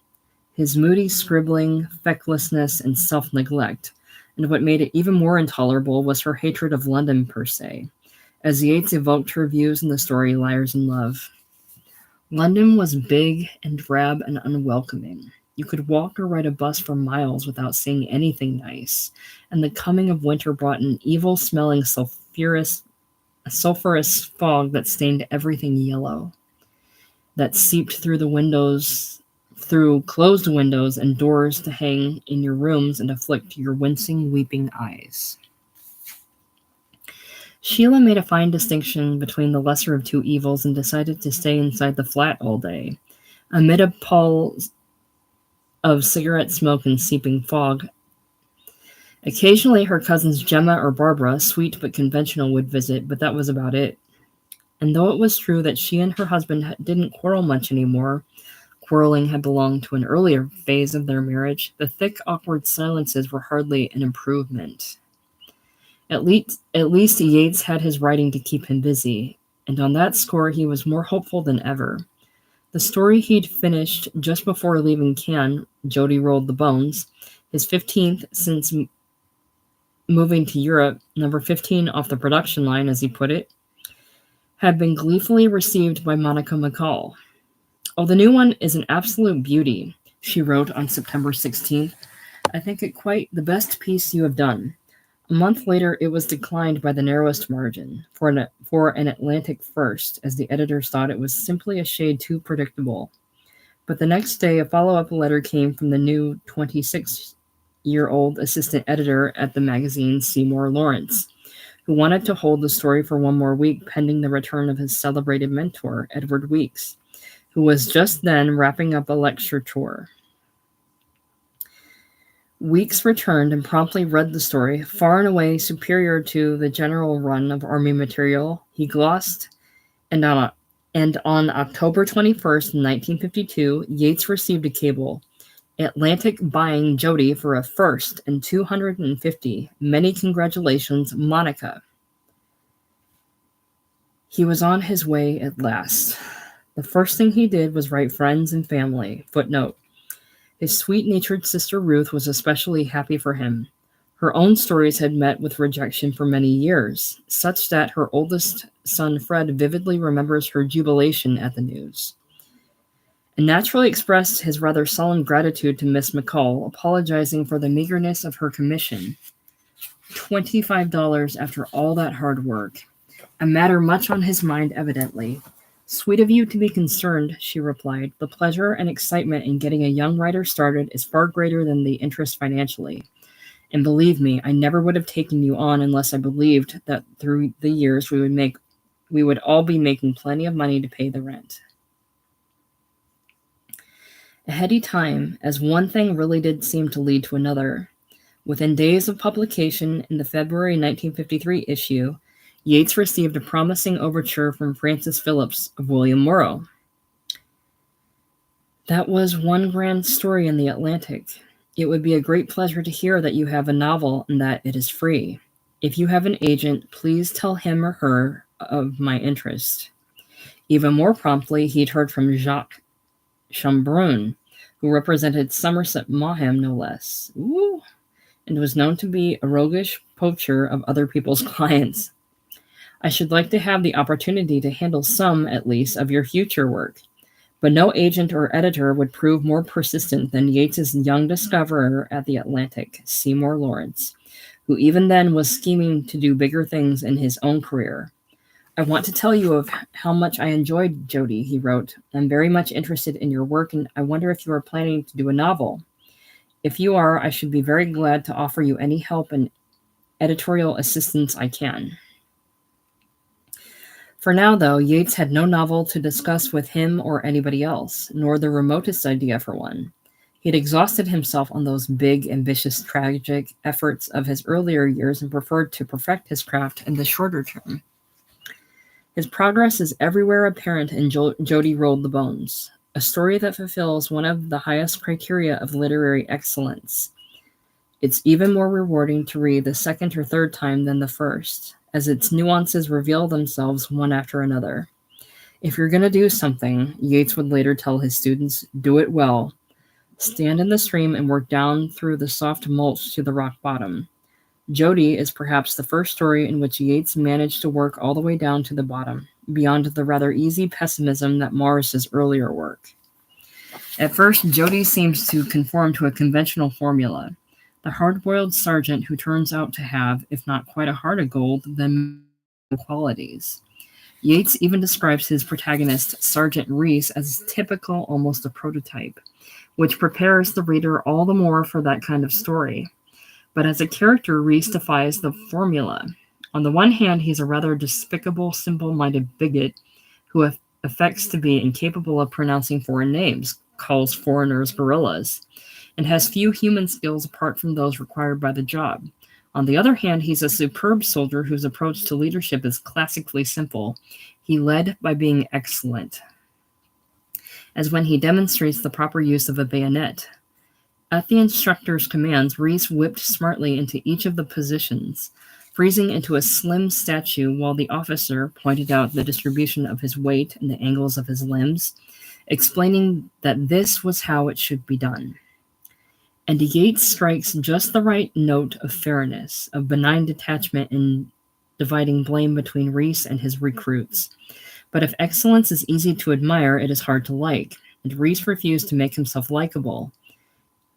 his moody scribbling, fecklessness, and self-neglect, and what made it even more intolerable was her hatred of London per se, as Yates evoked her views in the story Liars in Love. London was big and drab and unwelcoming. You could walk or ride a bus for miles without seeing anything nice, and the coming of winter brought an evil-smelling sulfurous fog that stained everything yellow, that seeped through closed windows and doors to hang in your rooms and afflict your wincing, weeping eyes. Sheila made a fine distinction between the lesser of two evils and decided to stay inside the flat all day, amid a pall of cigarette smoke and seeping fog. Occasionally, her cousins Gemma or Barbara, sweet but conventional, would visit, but that was about it. And though it was true that she and her husband didn't quarrel much anymore, quarreling had belonged to an earlier phase of their marriage, the thick, awkward silences were hardly an improvement. At least Yates had his writing to keep him busy, and on that score he was more hopeful than ever. The story he'd finished just before leaving Cannes, Jody Rolled the Bones, his 15th since moving to Europe, number 15 off the production line, as he put it, had been gleefully received by Monica McCall. "Oh, the new one is an absolute beauty," she wrote on September 16th. "I think it quite the best piece you have done." A month later, it was declined by the narrowest margin, for an Atlantic first, as the editors thought it was simply a shade too predictable. But the next day, a follow-up letter came from the new 26-year-old assistant editor at the magazine, Seymour Lawrence, who wanted to hold the story for one more week pending the return of his celebrated mentor, Edward Weeks, who was just then wrapping up a lecture tour. Weeks returned and promptly read the story, far and away superior to the general run of Army material he glossed, and on October 21st, 1952, Yates received a cable. "Atlantic buying Jody for a first and 250. Many congratulations, Monica." He was on his way at last. The first thing he did was write friends and family. Footnote: his sweet-natured sister Ruth was especially happy for him. Her own stories had met with rejection for many years, such that her oldest son Fred vividly remembers her jubilation at the news, and naturally expressed his rather solemn gratitude to Miss McCall, apologizing for the meagerness of her commission. $25 after all that hard work. A matter much on his mind, evidently. "Sweet of you to be concerned," she replied. "The pleasure and excitement in getting a young writer started is far greater than the interest financially. And believe me, I never would have taken you on unless I believed that through the years we would all be making plenty of money to pay the rent." A heady time, as one thing really did seem to lead to another. Within days of publication in the February 1953 issue, Yates received a promising overture from Francis Phillips of William Morrow. "That was one grand story in the Atlantic. It would be a great pleasure to hear that you have a novel and that it is free. If you have an agent, please tell him or her of my interest." Even more promptly, he'd heard from Jacques Chambrun, who represented Somerset Maugham no less, and was known to be a roguish poacher of other people's clients. "I should like to have the opportunity to handle some, at least, of your future work." But no agent or editor would prove more persistent than Yates's young discoverer at the Atlantic, Seymour Lawrence, who even then was scheming to do bigger things in his own career. "I want to tell you of how much I enjoyed Jody," he wrote. "I'm very much interested in your work, and I wonder if you are planning to do a novel. If you are, I should be very glad to offer you any help and editorial assistance I can." For now, though, Yates had no novel to discuss with him or anybody else, nor the remotest idea for one. He had exhausted himself on those big, ambitious, tragic efforts of his earlier years and preferred to perfect his craft in the shorter term. His progress is everywhere apparent in Jody Rolled the Bones, a story that fulfills one of the highest criteria of literary excellence. It's even more rewarding to read the second or third time than the first, as its nuances reveal themselves one after another. "If you're going to do something," Yates would later tell his students, "do it well. Stand in the stream and work down through the soft mulch to the rock bottom." Jody is perhaps the first story in which Yates managed to work all the way down to the bottom, beyond the rather easy pessimism that mars his earlier work. At first, Jody seems to conform to a conventional formula. The hard-boiled sergeant who turns out to have, if not quite a heart of gold, then qualities. Yates even describes his protagonist, Sergeant Reese, as typical, almost a prototype, which prepares the reader all the more for that kind of story. But as a character, Reese defies the formula. On the one hand, he's a rather despicable, simple-minded bigot who affects to be incapable of pronouncing foreign names, calls foreigners gorillas, and has few human skills apart from those required by the job. On the other hand, he's a superb soldier whose approach to leadership is classically simple. He led by being excellent, as when he demonstrates the proper use of a bayonet. At the instructor's commands, Reese whipped smartly into each of the positions, freezing into a slim statue while the officer pointed out the distribution of his weight and the angles of his limbs, explaining that this was how it should be done. And Yates strikes just the right note of fairness, of benign detachment in dividing blame between Reese and his recruits. But if excellence is easy to admire, it is hard to like, and Reese refused to make himself likable.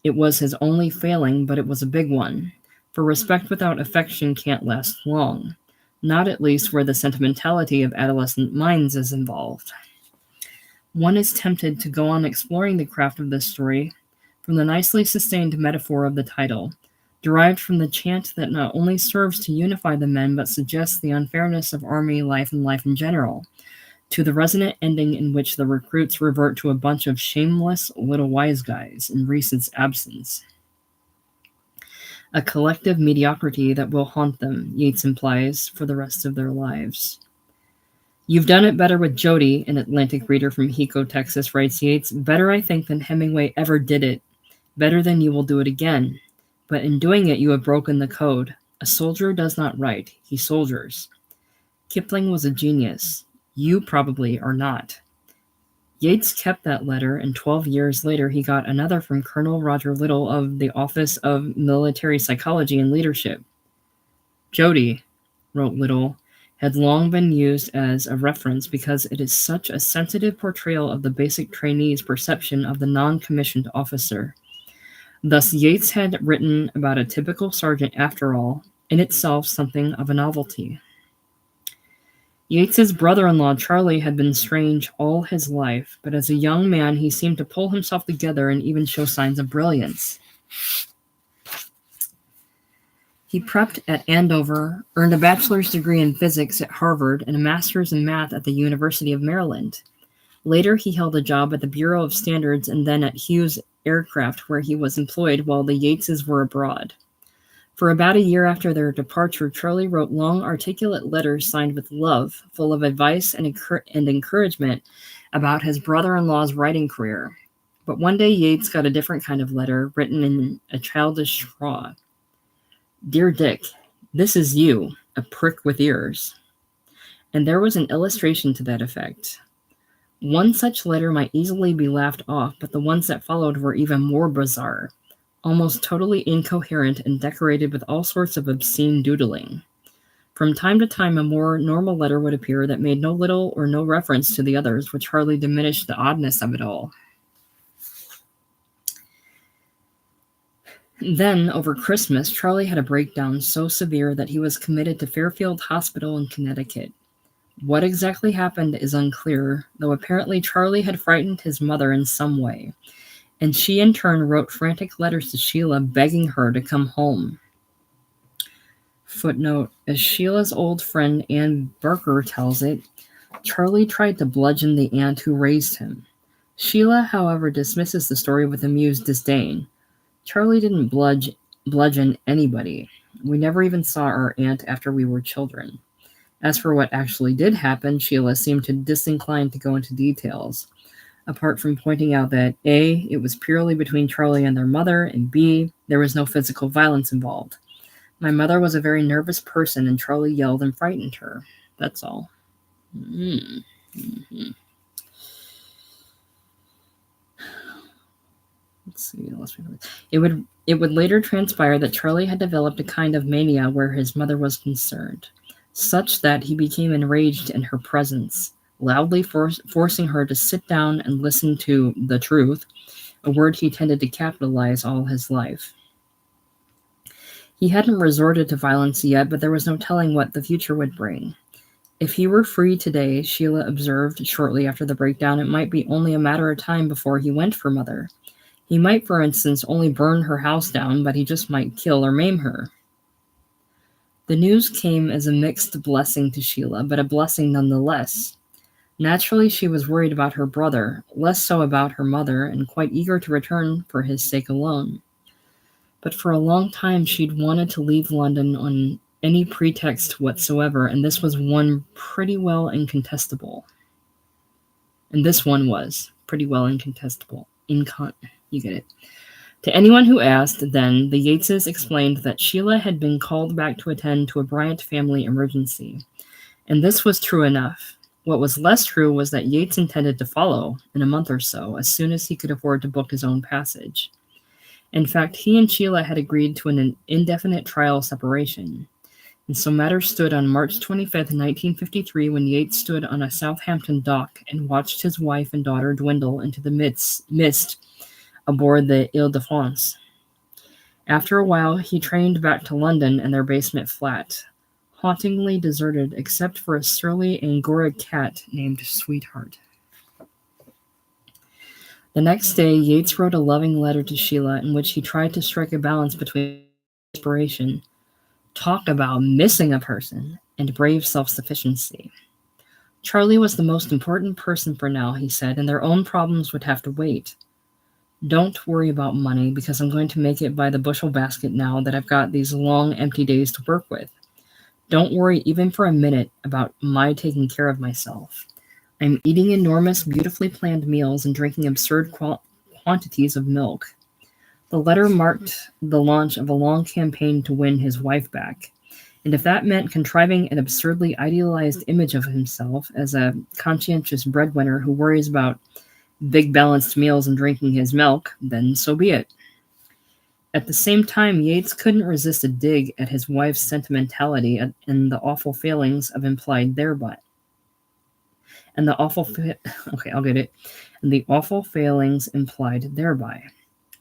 It was his only failing, but it was a big one, for respect without affection can't last long, not at least where the sentimentality of adolescent minds is involved. One is tempted to go on exploring the craft of this story from the nicely sustained metaphor of the title, derived from the chant that not only serves to unify the men but suggests the unfairness of army life and life in general, to the resonant ending in which the recruits revert to a bunch of shameless little wise guys in Reese's absence. A collective mediocrity that will haunt them, Yates implies, for the rest of their lives. You've done it better with Jody, an Atlantic reader from Hiko, Texas, writes Yates. Better, I think, than Hemingway ever did it. Better than you will do it again. But in doing it, you have broken the code. A soldier does not write, he soldiers. Kipling was a genius. You probably are not. Yates kept that letter, and 12 years later he got another from Colonel Roger Little of the Office of Military Psychology and Leadership. Jody, wrote Little, had long been used as a reference because it is such a sensitive portrayal of the basic trainee's perception of the non-commissioned officer. Thus, Yates had written about a typical sergeant after all, in itself something of a novelty. Yates's brother-in-law, Charlie, had been strange all his life, but as a young man he seemed to pull himself together and even show signs of brilliance. He prepped at Andover, earned a bachelor's degree in physics at Harvard, and a master's in math at the University of Maryland. Later, he held a job at the Bureau of Standards and then at Hughes Aircraft, where he was employed while the Yateses were abroad. For about a year after their departure, Charlie wrote long, articulate letters signed with love, full of advice and encouragement about his brother-in-law's writing career. But one day, Yates got a different kind of letter, written in a childish drawl. Dear Dick, this is you, a prick with ears. And there was an illustration to that effect. One such letter might easily be laughed off, but the ones that followed were even more bizarre, almost totally incoherent and decorated with all sorts of obscene doodling. From time to time, a more normal letter would appear that made no little or no reference to the others, which hardly diminished the oddness of it all. Then, over Christmas, Charlie had a breakdown so severe that he was committed to Fairfield Hospital in Connecticut. What exactly happened is unclear, though apparently Charlie had frightened his mother in some way, and she in turn wrote frantic letters to Sheila begging her to come home. Footnote, as Sheila's old friend Ann Barker tells it, Charlie tried to bludgeon the aunt who raised him. Sheila, however, dismisses the story with amused disdain. Charlie didn't bludgeon anybody. We never even saw our aunt after we were children. As for what actually did happen, Sheila seemed to disinclined to go into details, apart from pointing out that A, it was purely between Charlie and their mother, and B, there was no physical violence involved. My mother was a very nervous person, and Charlie yelled and frightened her. That's all. Mm-hmm. Let's see. It would later transpire that Charlie had developed a kind of mania where his mother was concerned, such that he became enraged in her presence, loudly forcing her to sit down and listen to the truth, a word he tended to capitalize all his life. He hadn't resorted to violence yet, but there was no telling what the future would bring. If he were free today, Sheila observed shortly after the breakdown, it might be only a matter of time before he went for Mother. He might, for instance, only burn her house down, but he just might kill or maim her. The news came as a mixed blessing to Sheila, but a blessing nonetheless. Naturally, she was worried about her brother, less so about her mother, and quite eager to return for his sake alone. But for a long time she'd wanted to leave London on any pretext whatsoever, and this was one pretty well incontestable. And this one was pretty well incontestable. You get it. To anyone who asked, then, the Yateses explained that Sheila had been called back to attend to a Bryant family emergency. And this was true enough. What was less true was that Yates intended to follow in a month or so, as soon as he could afford to book his own passage. In fact, he and Sheila had agreed to an indefinite trial separation. And so matters stood on March 25th, 1953, when Yates stood on a Southampton dock and watched his wife and daughter dwindle into the mist aboard the Ile-de-France. After a while, he trained back to London and their basement flat, hauntingly deserted except for a surly Angora cat named Sweetheart. The next day, Yates wrote a loving letter to Sheila in which he tried to strike a balance between inspiration, talk about missing a person, and brave self-sufficiency. Charlie was the most important person for now, he said, and their own problems would have to wait. Don't worry about money, because I'm going to make it by the bushel basket now that I've got these long, empty days to work with. Don't worry even for a minute about my taking care of myself. I'm eating enormous, beautifully planned meals and drinking absurd quantities of milk. The letter marked the launch of a long campaign to win his wife back. And if that meant contriving an absurdly idealized image of himself as a conscientious breadwinner who worries about big balanced meals and drinking his milk, then so be it. At the same time, Yates couldn't resist a dig at his wife's sentimentality and the awful failings of implied thereby. And the awful failings implied thereby.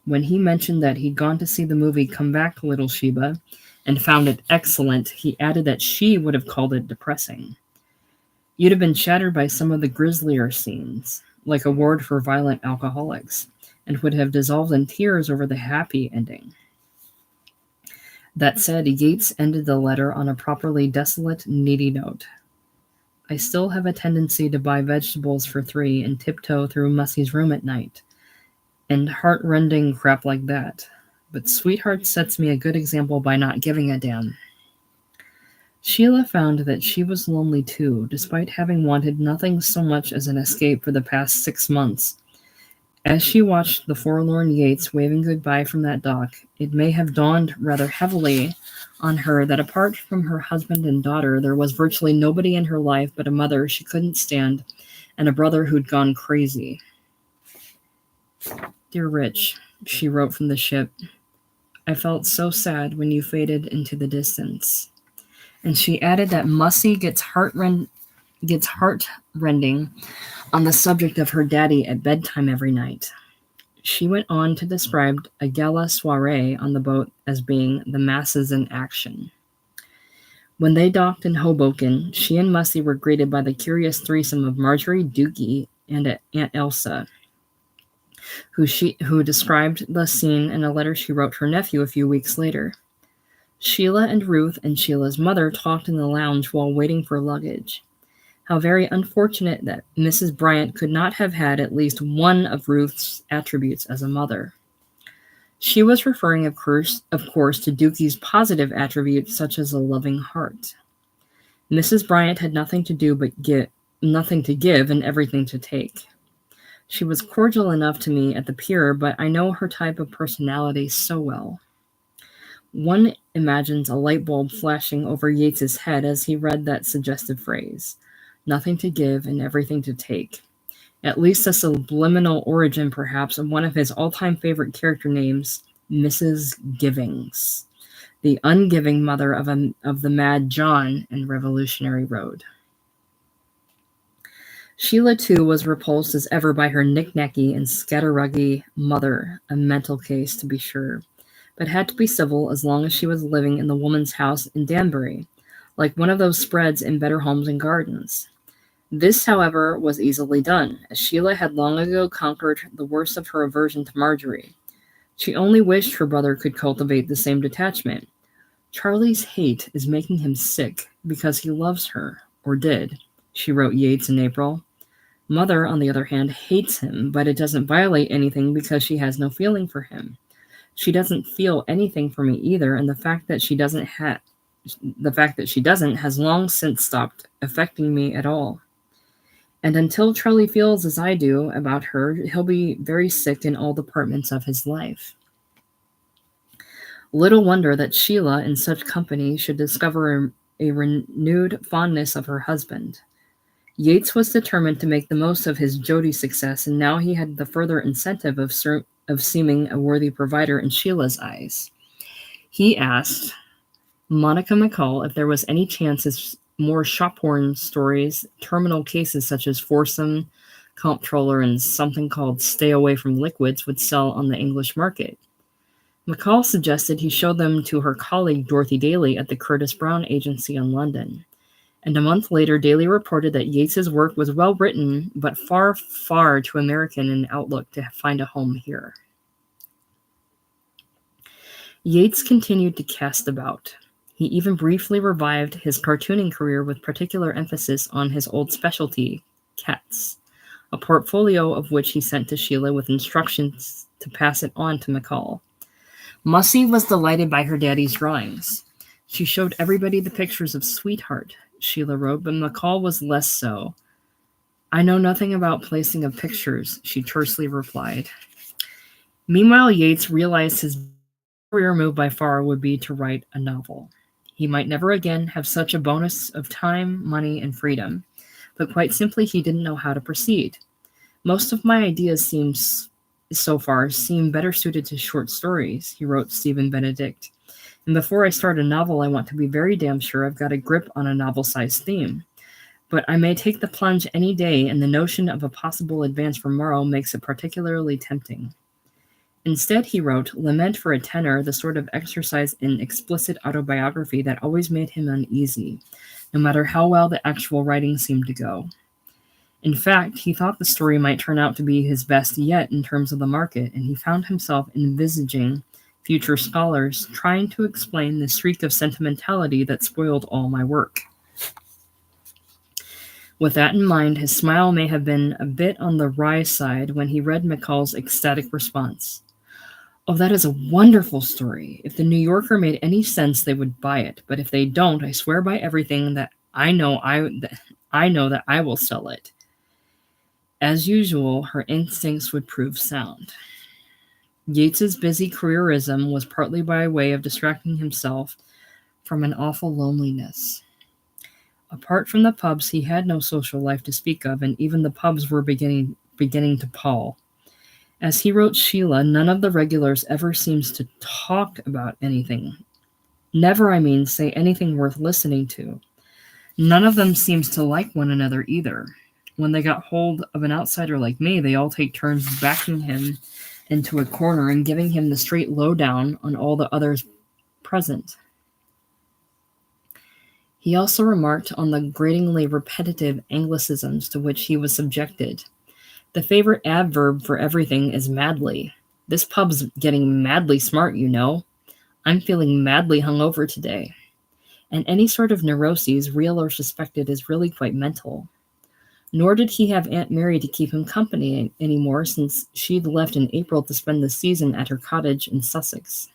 When he mentioned that he'd gone to see the movie Come Back, Little Sheba, and found it excellent, he added that she would have called it depressing. You'd have been shattered by some of the grislier scenes, like a ward for violent alcoholics, and would have dissolved in tears over the happy ending. That said, Yates ended the letter on a properly desolate, needy note. I still have a tendency to buy vegetables for $3 and tiptoe through Mussie's room at night, and heart-rending crap like that. But Sweetheart sets me a good example by not giving a damn. Sheila found that she was lonely too, despite having wanted nothing so much as an escape for the past 6 months. As she watched the forlorn Yates waving goodbye from that dock, it may have dawned rather heavily on her that apart from her husband and daughter, there was virtually nobody in her life but a mother she couldn't stand and a brother who'd gone crazy. Dear Rich, she wrote from the ship, I felt so sad when you faded into the distance. And she added that Mussie gets heart-rending on the subject of her daddy at bedtime every night. She went on to describe a gala soiree on the boat as being the masses in action. When they docked in Hoboken, she and Mussie were greeted by the curious threesome of Marjorie, Dookie, and Aunt Elsa, who described the scene in a letter she wrote her nephew a few weeks later. Sheila and Ruth and Sheila's mother talked in the lounge while waiting for luggage. How very unfortunate that Mrs. Bryant could not have had at least one of Ruth's attributes as a mother. She was referring, of course, to Dookie's positive attributes such as a loving heart. Mrs. Bryant had nothing to give and everything to take. She was cordial enough to me at the pier, but I know her type of personality so well. One imagines a light bulb flashing over Yates's head as he read that suggestive phrase. Nothing to give and everything to take. At least a subliminal origin, perhaps, of one of his all-time favorite character names, Mrs. Givings, the ungiving mother of the Mad John in Revolutionary Road. Sheila, too, was repulsed as ever by her knick-knacky and scatterruggy mother, a mental case, to be sure, but had to be civil as long as she was living in the woman's house in Danbury, like one of those spreads in Better Homes and Gardens. This, however, was easily done, as Sheila had long ago conquered the worst of her aversion to Marjorie. She only wished her brother could cultivate the same detachment. Charlie's hate is making him sick because he loves her, or did, she wrote Yates in April. Mother, on the other hand, hates him, but it doesn't violate anything because she has no feeling for him. She doesn't feel anything for me either, and the fact that she doesn't has long since stopped affecting me at all. And until Charlie feels as I do about her, he'll be very sick in all departments of his life. Little wonder that Sheila, in such company, should discover a renewed fondness of her husband. Yates was determined to make the most of his Jody success, and now he had the further incentive of seeming a worthy provider in Sheila's eyes. He asked Monica McCall if there was any chance his more shop-worn stories, terminal cases such as Foursome, Comptroller, and something called Stay Away from Liquids would sell on the English market. McCall suggested he show them to her colleague Dorothy Daly at the Curtis Brown Agency in London. And a month later, Daly reported that Yates's work was well written, but far, far too American in outlook to find a home here. Yates continued to cast about. He even briefly revived his cartooning career with particular emphasis on his old specialty, cats, a portfolio of which he sent to Sheila with instructions to pass it on to McCall. Mussy was delighted by her daddy's drawings. She showed everybody the pictures of Sweetheart, Sheila wrote, but McCall was less so. I know nothing about placing of pictures, she tersely replied. Meanwhile, Yates realized his career move by far would be to write a novel. He might never again have such a bonus of time, money, and freedom, but quite simply he didn't know how to proceed. Most of my ideas so far seem better suited to short stories, he wrote Stephen Benedict. And before I start a novel, I want to be very damn sure I've got a grip on a novel-sized theme. But I may take the plunge any day, and the notion of a possible advance from Morrow makes it particularly tempting. Instead, he wrote, Lament for a Tenor, the sort of exercise in explicit autobiography that always made him uneasy, no matter how well the actual writing seemed to go. In fact, he thought the story might turn out to be his best yet in terms of the market, and he found himself envisaging future scholars trying to explain the streak of sentimentality that spoiled all my work. With that in mind, his smile may have been a bit on the wry side when he read McCall's ecstatic response. Oh, that is a wonderful story. If the New Yorker made any sense, they would buy it. But if they don't, I swear by everything that I know that I will sell it. As usual, her instincts would prove sound. Yates's busy careerism was partly by way of distracting himself from an awful loneliness. Apart from the pubs, he had no social life to speak of, and even the pubs were beginning to pall. As he wrote Sheila, none of the regulars ever seems to talk about anything. Never, I mean, say anything worth listening to. None of them seems to like one another either. When they got hold of an outsider like me, they all take turns backing him into a corner and giving him the straight lowdown on all the others present. He also remarked on the gratingly repetitive anglicisms to which he was subjected. The favorite adverb for everything is madly. This pub's getting madly smart, you know. I'm feeling madly hungover today. And any sort of neuroses, real or suspected, is really quite mental. Nor did he have Aunt Mary to keep him company anymore, since she'd left in April to spend the season at her cottage in Sussex.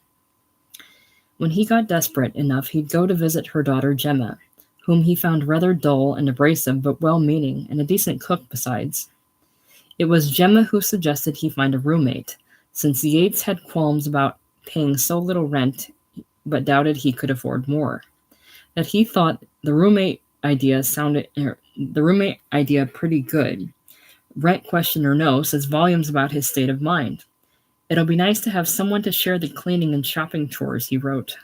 When he got desperate enough, he'd go to visit her daughter Gemma, whom he found rather dull and abrasive but well-meaning, and a decent cook besides. It was Gemma who suggested he find a roommate, since Yates had qualms about paying so little rent, but doubted he could afford more. That he thought the roommate idea pretty good. Rent question or no, says volumes about his state of mind. It'll be nice to have someone to share the cleaning and shopping chores, he wrote.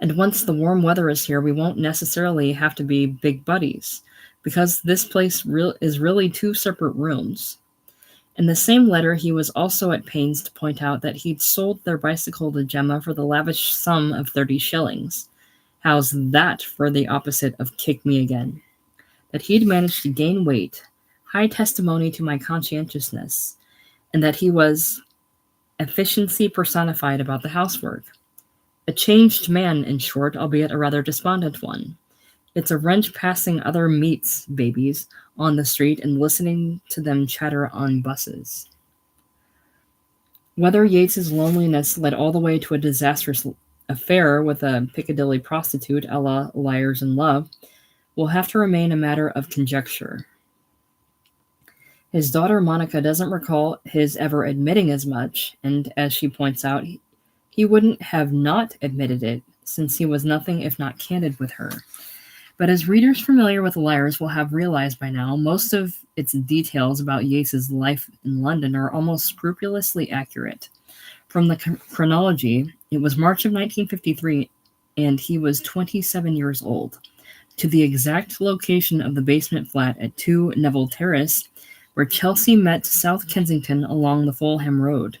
And once the warm weather is here, we won't necessarily have to be big buddies, because this place is really 2 separate rooms. In the same letter, he was also at pains to point out that he'd sold their bicycle to Gemma for the lavish sum of 30 shillings. How's that for the opposite of kick me again? That he'd managed to gain weight, high testimony to my conscientiousness, and that he was efficiency personified about the housework. A changed man, in short, albeit a rather despondent one. It's a wrench passing other meats babies on the street and listening to them chatter on buses. Whether Yates's loneliness led all the way to a disastrous affair with a Piccadilly prostitute a la Liars in Love will have to remain a matter of conjecture. His daughter Monica doesn't recall his ever admitting as much, and as she points out, he wouldn't have not admitted it since he was nothing if not candid with her. But as readers familiar with Liars will have realized by now, most of its details about Yates's life in London are almost scrupulously accurate. From the chronology, it was March of 1953, and he was 27 years old. To the exact location of the basement flat at 2 Neville Terrace, where Chelsea met South Kensington along the Fulham Road.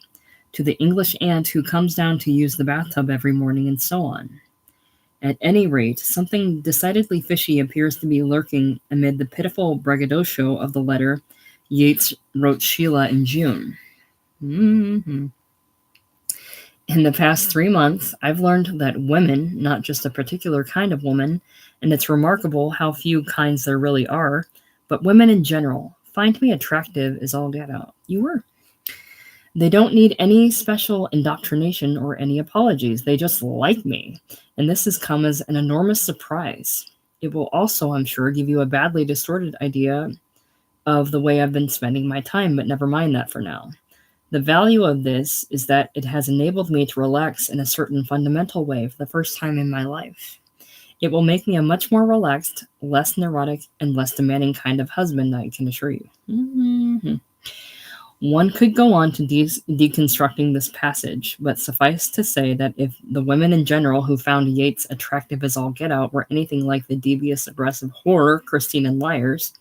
To the English aunt who comes down to use the bathtub every morning, and so on. At any rate, something decidedly fishy appears to be lurking amid the pitiful braggadocio of the letter Yates wrote Sheila in June. Mm-hmm. In the past 3 months, I've learned that women, not just a particular kind of woman, and it's remarkable how few kinds there really are, but women in general, find me attractive as all get out. You were. They don't need any special indoctrination or any apologies. They just like me. And this has come as an enormous surprise. It will also, I'm sure, give you a badly distorted idea of the way I've been spending my time, but never mind that for now. The value of this is that it has enabled me to relax in a certain fundamental way for the first time in my life. It will make me a much more relaxed, less neurotic, and less demanding kind of husband, I can assure you. Mm-hmm. One could go on to deconstructing this passage, but suffice to say that if the women in general who found Yates attractive as all get out were anything like the devious, aggressive horror Christine in Liars,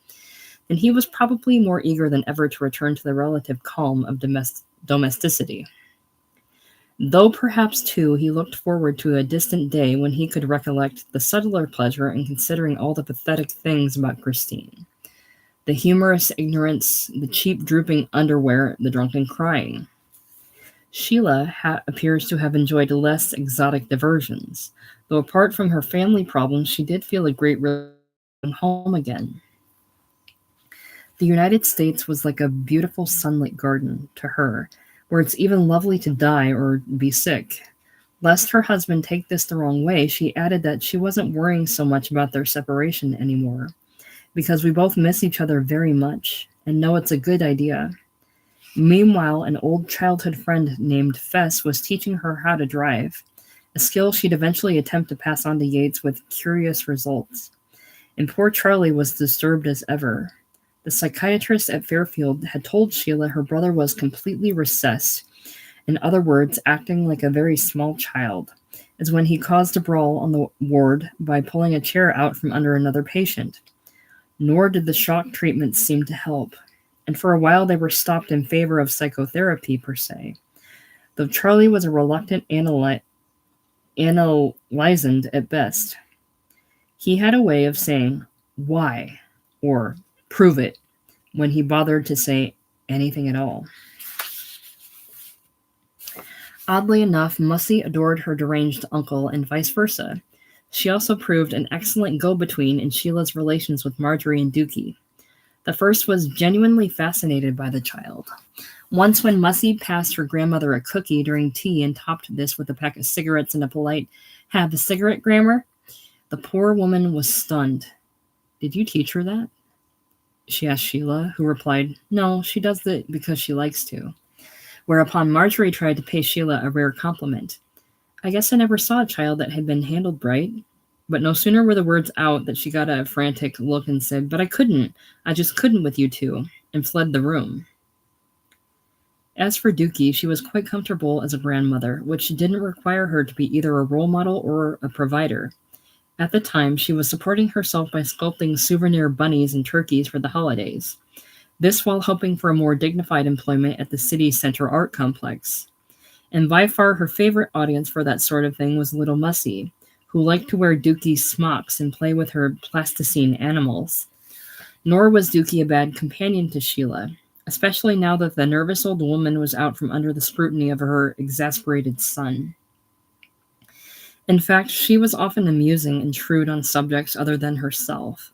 then he was probably more eager than ever to return to the relative calm of domesticity. Though perhaps, too, he looked forward to a distant day when he could recollect the subtler pleasure in considering all the pathetic things about Christine. The humorous ignorance, the cheap drooping underwear, the drunken crying. Sheila appears to have enjoyed less exotic diversions, though apart from her family problems, she did feel a great relief to come home again. The United States was like a beautiful sunlit garden to her, where it's even lovely to die or be sick. Lest her husband take this the wrong way, she added that she wasn't worrying so much about their separation anymore, because we both miss each other very much and know it's a good idea. Meanwhile, an old childhood friend named Fess was teaching her how to drive, a skill she'd eventually attempt to pass on to Yates with curious results. And poor Charlie was disturbed as ever. The psychiatrist at Fairfield had told Sheila her brother was completely recessed, in other words, acting like a very small child, as when he caused a brawl on the ward by pulling a chair out from under another patient. Nor did the shock treatments seem to help, and for a while they were stopped in favor of psychotherapy per se, though Charlie was a reluctant analysand at best. He had a way of saying, "Why?" or "Prove it," when he bothered to say anything at all. Oddly enough, Mussy adored her deranged uncle and vice versa. She also proved an excellent go-between in Sheila's relations with Marjorie and Dookie. The first was genuinely fascinated by the child. Once when Mussy passed her grandmother a cookie during tea and topped this with a pack of cigarettes and a polite, "Have a cigarette, Grammer?" the poor woman was stunned. "Did you teach her that?" she asked Sheila, who replied, "No, she does it because she likes to." Whereupon Marjorie tried to pay Sheila a rare compliment. "I guess I never saw a child that had been handled right." But no sooner were the words out that she got a frantic look and said, "But I just couldn't with you two," and fled the room. As for Dookie, she was quite comfortable as a grandmother, which didn't require her to be either a role model or a provider. At the time, she was supporting herself by sculpting souvenir bunnies and turkeys for the holidays. This while hoping for a more dignified employment at the city center art complex. And by far her favorite audience for that sort of thing was little Mussy, who liked to wear Dookie's smocks and play with her plasticine animals. Nor was Dookie a bad companion to Sheila, especially now that the nervous old woman was out from under the scrutiny of her exasperated son. In fact, she was often amusing and shrewd on subjects other than herself.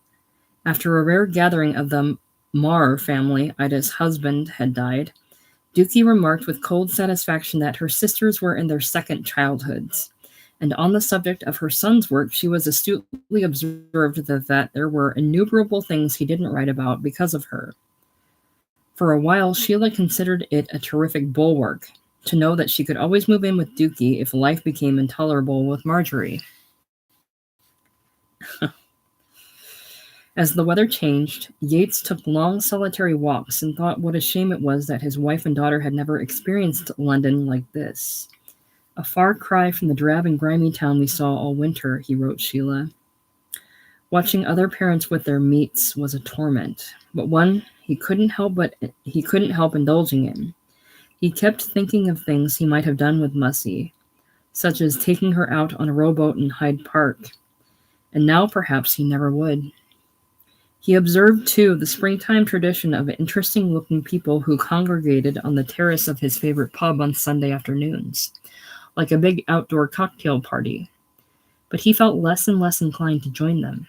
After a rare gathering of the Marr family, Ida's husband had died, Dookie remarked with cold satisfaction that her sisters were in their second childhoods. And on the subject of her son's work, she was astutely observed that there were innumerable things he didn't write about because of her. For a while, Sheila considered it a terrific bulwark to know that she could always move in with Dookie if life became intolerable with Marjorie. As the weather changed, Yates took long solitary walks and thought what a shame it was that his wife and daughter had never experienced London like this. A far cry from the drab and grimy town we saw all winter, he wrote Sheila. Watching other parents with their meats was a torment, but one he couldn't help indulging in. He kept thinking of things he might have done with Mussy, such as taking her out on a rowboat in Hyde Park, and now perhaps he never would. He observed, too, the springtime tradition of interesting-looking people who congregated on the terrace of his favorite pub on Sunday afternoons, like a big outdoor cocktail party. But he felt less and less inclined to join them.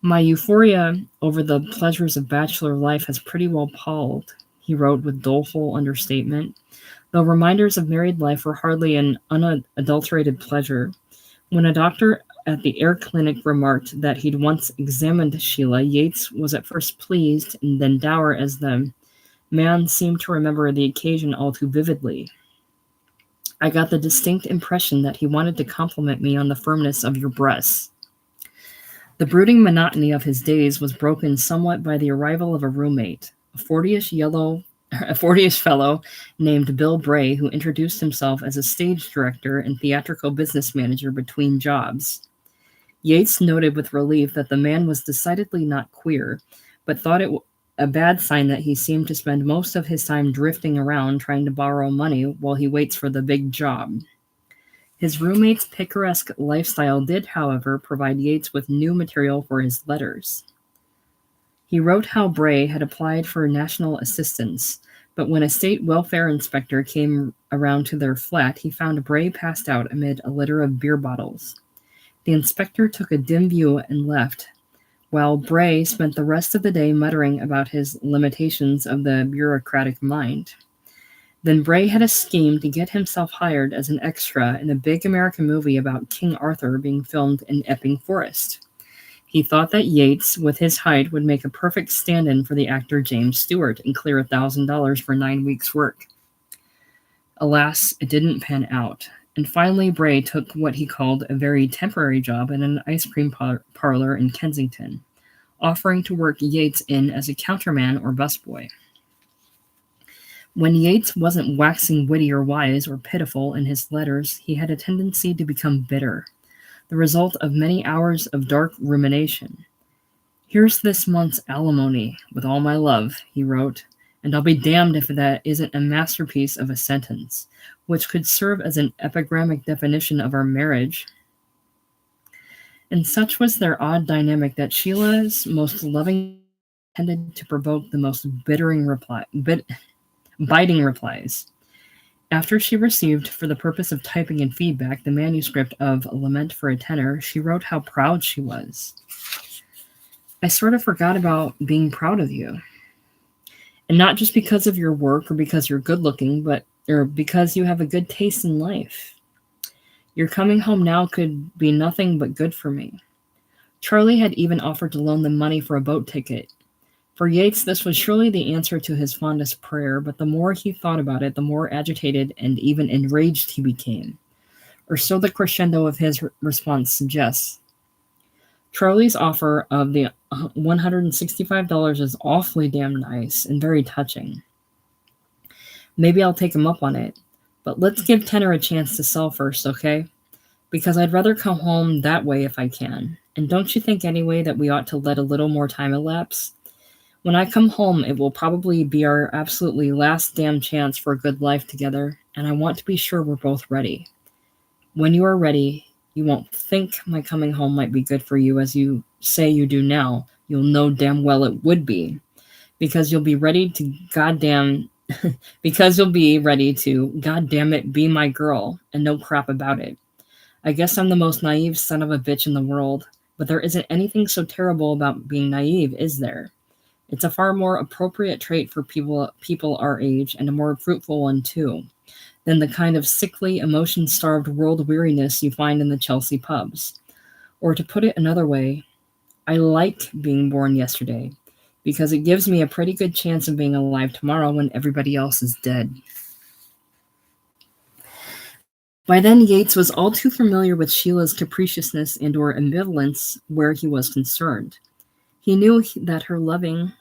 My euphoria over the pleasures of bachelor life has pretty well palled, he wrote with doleful understatement, though reminders of married life were hardly an unadulterated pleasure. When a doctor at the air clinic remarked that he'd once examined Sheila, Yates was at first pleased and then dour, as the man seemed to remember the occasion all too vividly. I got the distinct impression that he wanted to compliment me on the firmness of your breasts. The brooding monotony of his days was broken somewhat by the arrival of a roommate, a 40ish fellow named Bill Bray, who introduced himself as a stage director and theatrical business manager between jobs. Yates noted with relief that the man was decidedly not queer, but thought it a bad sign that he seemed to spend most of his time drifting around trying to borrow money while he waits for the big job. His roommate's picaresque lifestyle did, however, provide Yates with new material for his letters. He wrote how Bray had applied for national assistance, but when a state welfare inspector came around to their flat, he found Bray passed out amid a litter of beer bottles. The inspector took a dim view and left, while Bray spent the rest of the day muttering about his limitations of the bureaucratic mind. Then Bray had a scheme to get himself hired as an extra in a big American movie about King Arthur being filmed in Epping Forest. He thought that Yates, with his height, would make a perfect stand-in for the actor James Stewart and clear $1,000 for 9 weeks' work. Alas, it didn't pan out, and finally Bray took what he called a very temporary job in an ice cream parlor in Kensington, offering to work Yates in as a counterman or busboy. When Yates wasn't waxing witty or wise or pitiful in his letters, he had a tendency to become bitter, the result of many hours of dark rumination. "Here's this month's alimony, with all my love," he wrote, "and I'll be damned if that isn't a masterpiece of a sentence, which could serve as an epigrammatic definition of our marriage." And such was their odd dynamic that Sheila's most loving tended to provoke the most biting replies. After she received, for the purpose of typing in feedback, the manuscript of A Lament for a Tenor, she wrote how proud she was. "I sort of forgot about being proud of you. And not just because of your work or because you're good looking, but because you have a good taste in life. Your coming home now could be nothing but good for me." Charlie had even offered to loan them money for a boat ticket. For Yates, this was surely the answer to his fondest prayer, but the more he thought about it, the more agitated and even enraged he became. Or so the crescendo of his response suggests. Charlie's offer of the $165 is awfully damn nice and very touching. Maybe I'll take him up on it, but let's give Tenor a chance to sell first, okay? Because I'd rather come home that way if I can. And don't you think anyway that we ought to let a little more time elapse? When I come home, it will probably be our absolutely last damn chance for a good life together, and I want to be sure we're both ready. When you are ready, you won't think my coming home might be good for you as you say you do now. You'll know damn well it would be, because you'll be ready to goddamn it, be my girl, and no crap about it. I guess I'm the most naive son of a bitch in the world, but there isn't anything so terrible about being naive, is there? It's a far more appropriate trait for people our age, and a more fruitful one too, than the kind of sickly, emotion-starved world weariness you find in the Chelsea pubs. Or to put it another way, I like being born yesterday, because it gives me a pretty good chance of being alive tomorrow when everybody else is dead. By then, Yates was all too familiar with Sheila's capriciousness and/or ambivalence where he was concerned. He knew that her loving,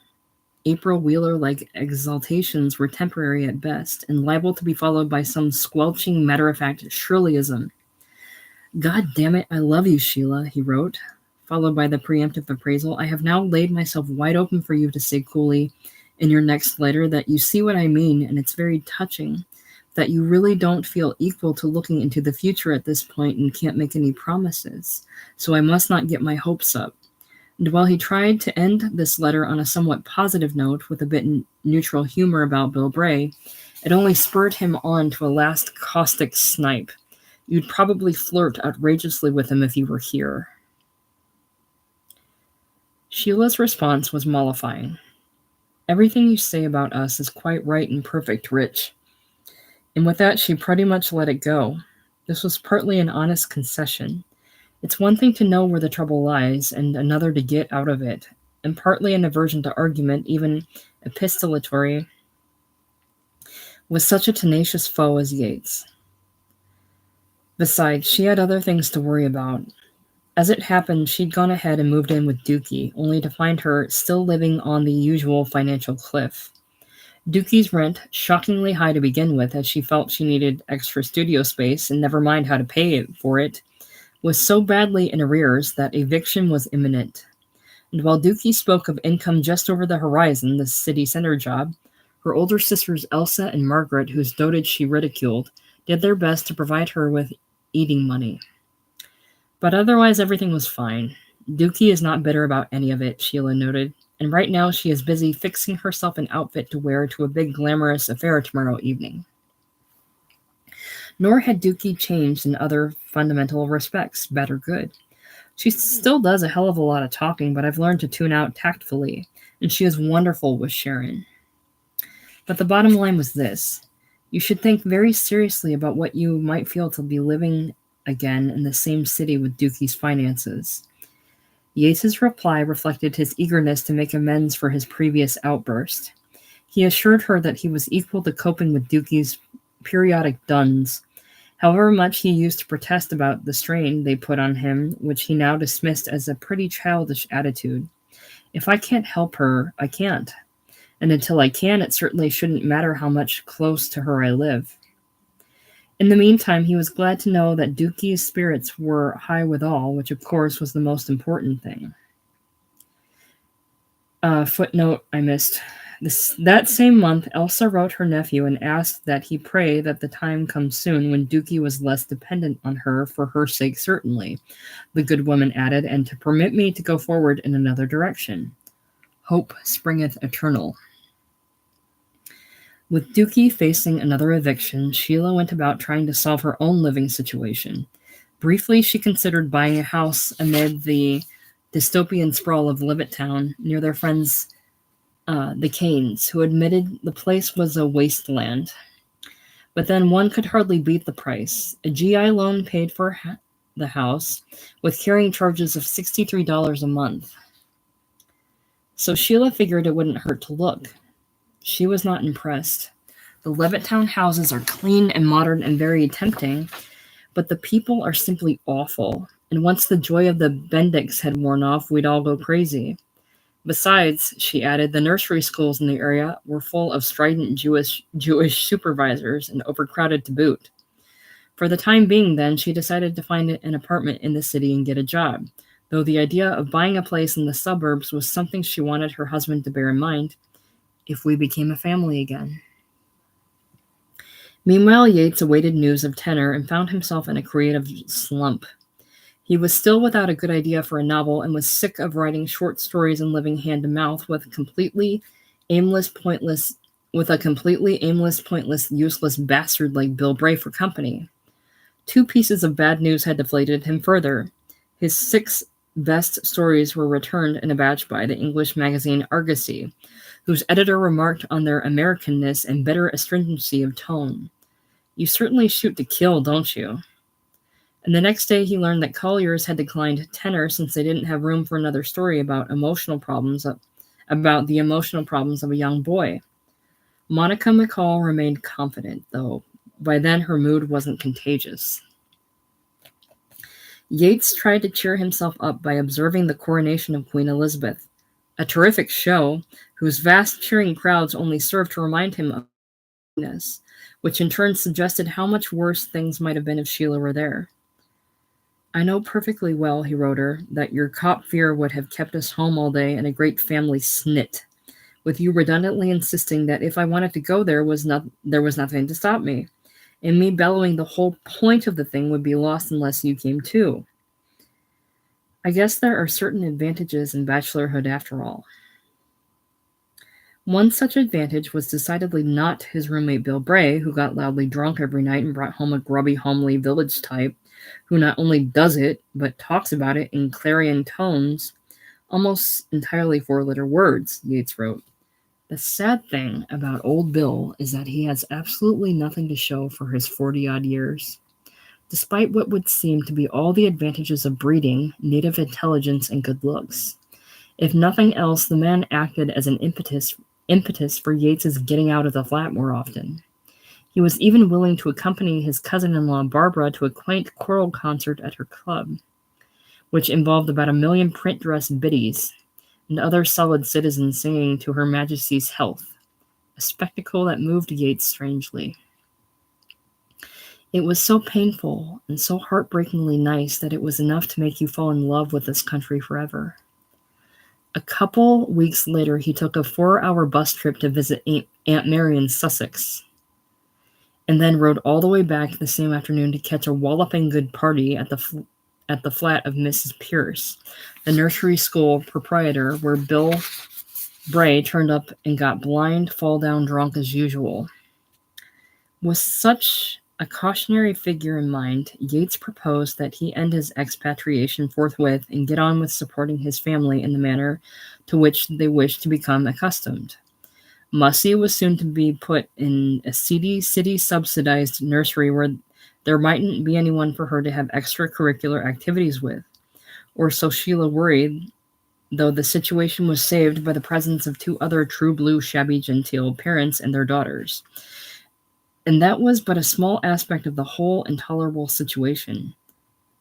April Wheeler-like exaltations were temporary at best, and liable to be followed by some squelching, matter-of-fact shrillyism. "God damn it, I love you, Sheila," he wrote, followed by the preemptive appraisal. "I have now laid myself wide open for you to say coolly in your next letter that you see what I mean, and it's very touching, that you really don't feel equal to looking into the future at this point and can't make any promises, so I must not get my hopes up." And while he tried to end this letter on a somewhat positive note with a bit neutral humor about Bill Bray, it only spurred him on to a last caustic snipe. "You'd probably flirt outrageously with him if he were here." Sheila's response was mollifying. "Everything you say about us is quite right and perfect, Rich." And with that, she pretty much let it go. This was partly an honest concession. It's one thing to know where the trouble lies, and another to get out of it, and partly an aversion to argument, even epistolatory, with such a tenacious foe as Yates. Besides, she had other things to worry about. As it happened, she'd gone ahead and moved in with Dookie, only to find her still living on the usual financial cliff. Dookie's rent, shockingly high to begin with, as she felt she needed extra studio space and never mind how to pay for it, was so badly in arrears that eviction was imminent. And while Dookie spoke of income just over the horizon, the city center job, her older sisters Elsa and Margaret, whose dotage she ridiculed, did their best to provide her with eating money. But otherwise everything was fine. Dookie is not bitter about any of it, Sheila noted, and right now she is busy fixing herself an outfit to wear to a big glamorous affair tomorrow evening. Nor had Dookie changed in other fundamental respects, bad or good. She still does a hell of a lot of talking, but I've learned to tune out tactfully, and she is wonderful with Sharon. But the bottom line was this: you should think very seriously about what you might feel to be living again in the same city with Dookie's finances. Yates's reply reflected his eagerness to make amends for his previous outburst. He assured her that he was equal to coping with Dookie's periodic duns, however much he used to protest about the strain they put on him, which he now dismissed as a pretty childish attitude. "If I can't help her, I can't. And until I can, it certainly shouldn't matter how much close to her I live." In the meantime, he was glad to know that Dookie's spirits were high withal, which of course was the most important thing. Footnote I missed. That same month, Elsa wrote her nephew and asked that he pray that the time come soon when Dookie was less dependent on her, for her sake certainly, the good woman added, and to permit me to go forward in another direction. Hope springeth eternal. With Dookie facing another eviction, Sheila went about trying to solve her own living situation. Briefly, she considered buying a house amid the dystopian sprawl of Levittown near their friends the Canes, who admitted the place was a wasteland. But then one could hardly beat the price. A GI loan paid for the house, with carrying charges of $63 a month. So Sheila figured it wouldn't hurt to look. She was not impressed. The Levittown houses are clean and modern and very tempting, but the people are simply awful. And once the joy of the Bendix had worn off, we'd all go crazy. Besides, she added, the nursery schools in the area were full of strident Jewish supervisors and overcrowded to boot. For the time being, then, she decided to find an apartment in the city and get a job, though the idea of buying a place in the suburbs was something she wanted her husband to bear in mind if we became a family again. Meanwhile, Yates awaited news of Tenor and found himself in a creative slump. He was still without a good idea for a novel and was sick of writing short stories and living hand to mouth with a completely aimless, pointless, useless bastard like Bill Bray for company. 2 pieces of bad news had deflated him further. His 6 best stories were returned in a batch by the English magazine Argosy, whose editor remarked on their Americanness and bitter astringency of tone. "You certainly shoot to kill, don't you?" And the next day he learned that Collier's had declined tenor since they didn't have room for another story about the emotional problems of a young boy. Monica McCall remained confident, though by then her mood wasn't contagious. Yates tried to cheer himself up by observing the coronation of Queen Elizabeth, a terrific show whose vast cheering crowds only served to remind him of this, which in turn suggested how much worse things might have been if Sheila were there. "I know perfectly well," he wrote her, "that your cop fear would have kept us home all day and a great family snit, with you redundantly insisting that if I wanted to go there was nothing to stop me, and me bellowing the whole point of the thing would be lost unless you came too. I guess there are certain advantages in bachelorhood after all." One such advantage was decidedly not his roommate Bill Bray, who got loudly drunk every night and brought home a grubby, homely village type, who not only does it, but talks about it in clarion tones, almost entirely four-letter words, Yates wrote. "The sad thing about old Bill is that he has absolutely nothing to show for his 40-odd years. Despite what would seem to be all the advantages of breeding, native intelligence, and good looks. If nothing else, the man acted as an impetus for Yates's getting out of the flat more often. He was even willing to accompany his cousin-in-law Barbara to a quaint choral concert at her club, which involved about 1,000,000 print-dress biddies and other solid citizens singing to Her Majesty's health, a spectacle that moved Yates strangely. It was so painful and so heartbreakingly nice that it was enough to make you fall in love with this country forever. A couple weeks later, he took a 4-hour bus trip to visit Aunt Mary in Sussex, and then rode all the way back the same afternoon to catch a walloping good party at the flat of Mrs. Pierce, the nursery school proprietor, where Bill Bray turned up and got blind, fall-down drunk as usual. With such a cautionary figure in mind, Yates proposed that he end his expatriation forthwith and get on with supporting his family in the manner to which they wished to become accustomed. Mussy was soon to be put in a seedy, city-subsidized nursery where there mightn't be anyone for her to have extracurricular activities with, or so Sheila worried, though the situation was saved by the presence of 2 other true-blue, shabby-genteel parents and their daughters. And that was but a small aspect of the whole intolerable situation.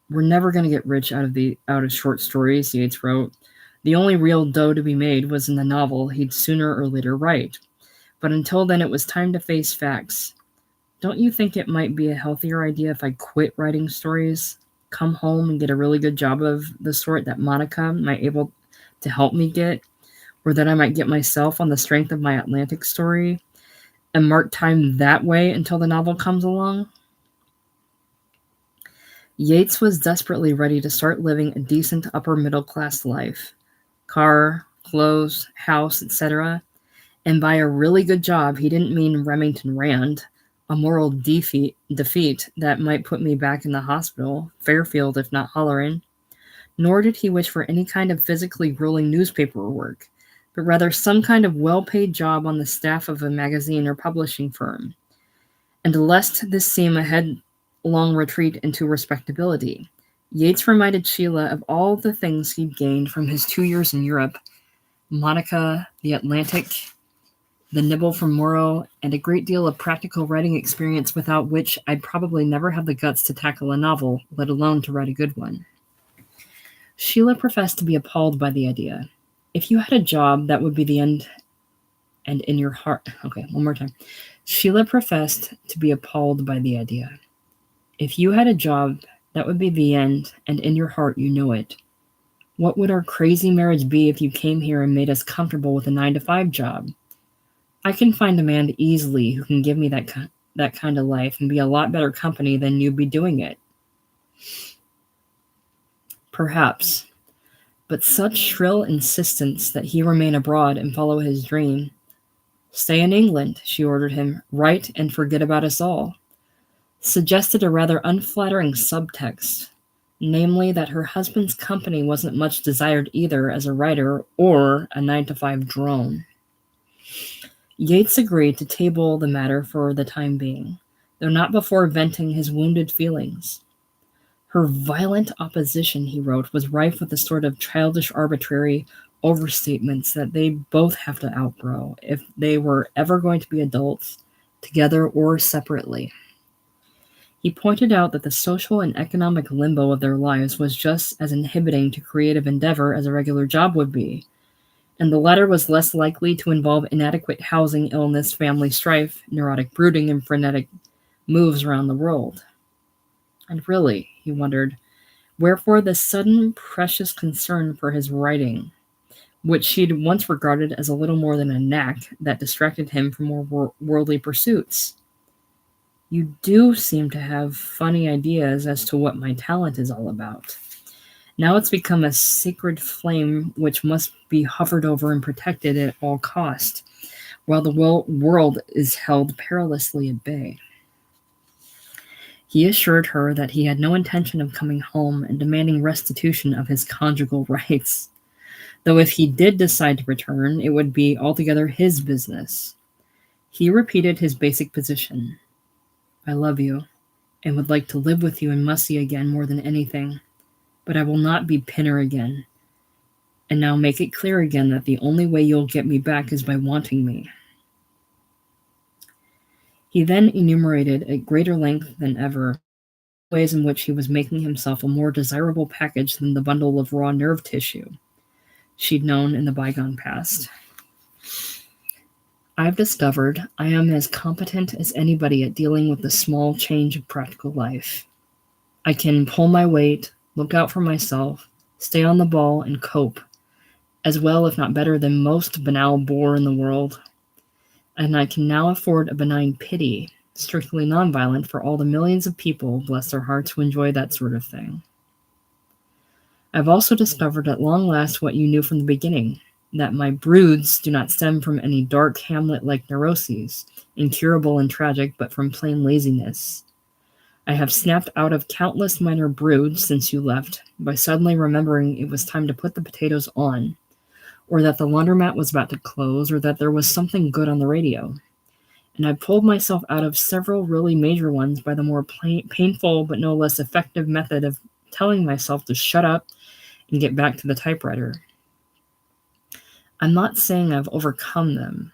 "We're never going to get rich out of short stories," Yates wrote. "The only real dough to be made was in the novel he'd sooner or later write. But until then it was time to face facts. Don't you think it might be a healthier idea if I quit writing stories, come home and get a really good job of the sort that Monica might able to help me get, or that I might get myself on the strength of my Atlantic story, and mark time that way until the novel comes along?" Yates was desperately ready to start living a decent upper-middle-class life. Car, clothes, house, etc. And by a really good job, he didn't mean Remington Rand, a moral defeat that might put me back in the hospital, Fairfield if not Hollerin. Nor did he wish for any kind of physically grueling newspaper work, but rather some kind of well-paid job on the staff of a magazine or publishing firm. And lest this seem a headlong retreat into respectability, Yates reminded Sheila of all the things he'd gained from his 2 years in Europe: Monica, the Atlantic, the nibble from Morrow, and a great deal of practical writing experience without which I'd probably never have the guts to tackle a novel, let alone to write a good one. Sheila professed to be appalled by the idea. "If you had a job, that would be the end, and in your heart..." Okay, one more time. Sheila professed to be appalled by the idea. "If you had a job, that would be the end, and in your heart you know it. What would our crazy marriage be if you came here and made us comfortable with a 9-to-5 job? I can find a man easily who can give me that kind of life and be a lot better company than you'd be doing it." Perhaps, but such shrill insistence that he remain abroad and follow his dream. "Stay in England," she ordered him. "Write and forget about us all." suggested a rather unflattering subtext, namely that her husband's company wasn't much desired either as a writer or a 9-to-5 drone. Yates agreed to table the matter for the time being, though not before venting his wounded feelings. Her violent opposition, he wrote, was rife with the sort of childish arbitrary overstatements that they both have to outgrow if they were ever going to be adults, together or separately. He pointed out that the social and economic limbo of their lives was just as inhibiting to creative endeavor as a regular job would be, and the latter was less likely to involve inadequate housing, illness, family strife, neurotic brooding, and frenetic moves around the world. And really, he wondered, wherefore this sudden precious concern for his writing, which she'd once regarded as a little more than a knack that distracted him from more worldly pursuits? You do seem to have funny ideas as to what my talent is all about. Now it's become a sacred flame which must be hovered over and protected at all cost, while the world is held perilously at bay. He assured her that he had no intention of coming home and demanding restitution of his conjugal rights, though if he did decide to return, it would be altogether his business. He repeated his basic position. I love you, and would like to live with you in Mussy again more than anything, but I will not be Pinner again. And now make it clear again that the only way you'll get me back is by wanting me. He then enumerated at greater length than ever ways in which he was making himself a more desirable package than the bundle of raw nerve tissue she'd known in the bygone past. I've discovered I am as competent as anybody at dealing with the small change of practical life. I can pull my weight, look out for myself, stay on the ball, and cope, as well if not better than most banal bore in the world. And I can now afford a benign pity, strictly nonviolent, for all the millions of people, bless their hearts, who enjoy that sort of thing. I've also discovered at long last what you knew from the beginning, that my broods do not stem from any dark Hamlet-like neuroses, incurable and tragic, but from plain laziness. I have snapped out of countless minor broods since you left, by suddenly remembering it was time to put the potatoes on, or that the laundromat was about to close, or that there was something good on the radio. And I pulled myself out of several really major ones by the more painful but no less effective method of telling myself to shut up and get back to the typewriter. I'm not saying I've overcome them.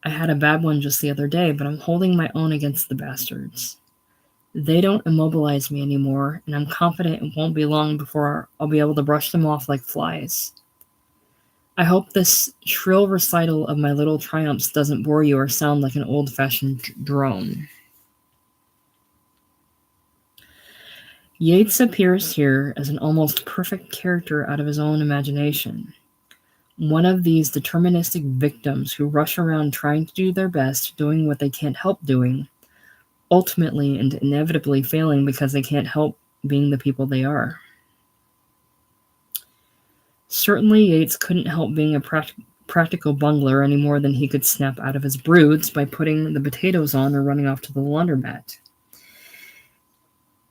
I had a bad one just the other day, but I'm holding my own against the bastards. They don't immobilize me anymore, and I'm confident it won't be long before I'll be able to brush them off like flies. I hope this shrill recital of my little triumphs doesn't bore you or sound like an old-fashioned drone. Yates appears here as an almost perfect character out of his own imagination. One of these deterministic victims who rush around trying to do their best, doing what they can't help doing, ultimately and inevitably failing because they can't help being the people they are. Certainly Yates couldn't help being a practical bungler any more than he could snap out of his broods by putting the potatoes on or running off to the laundromat.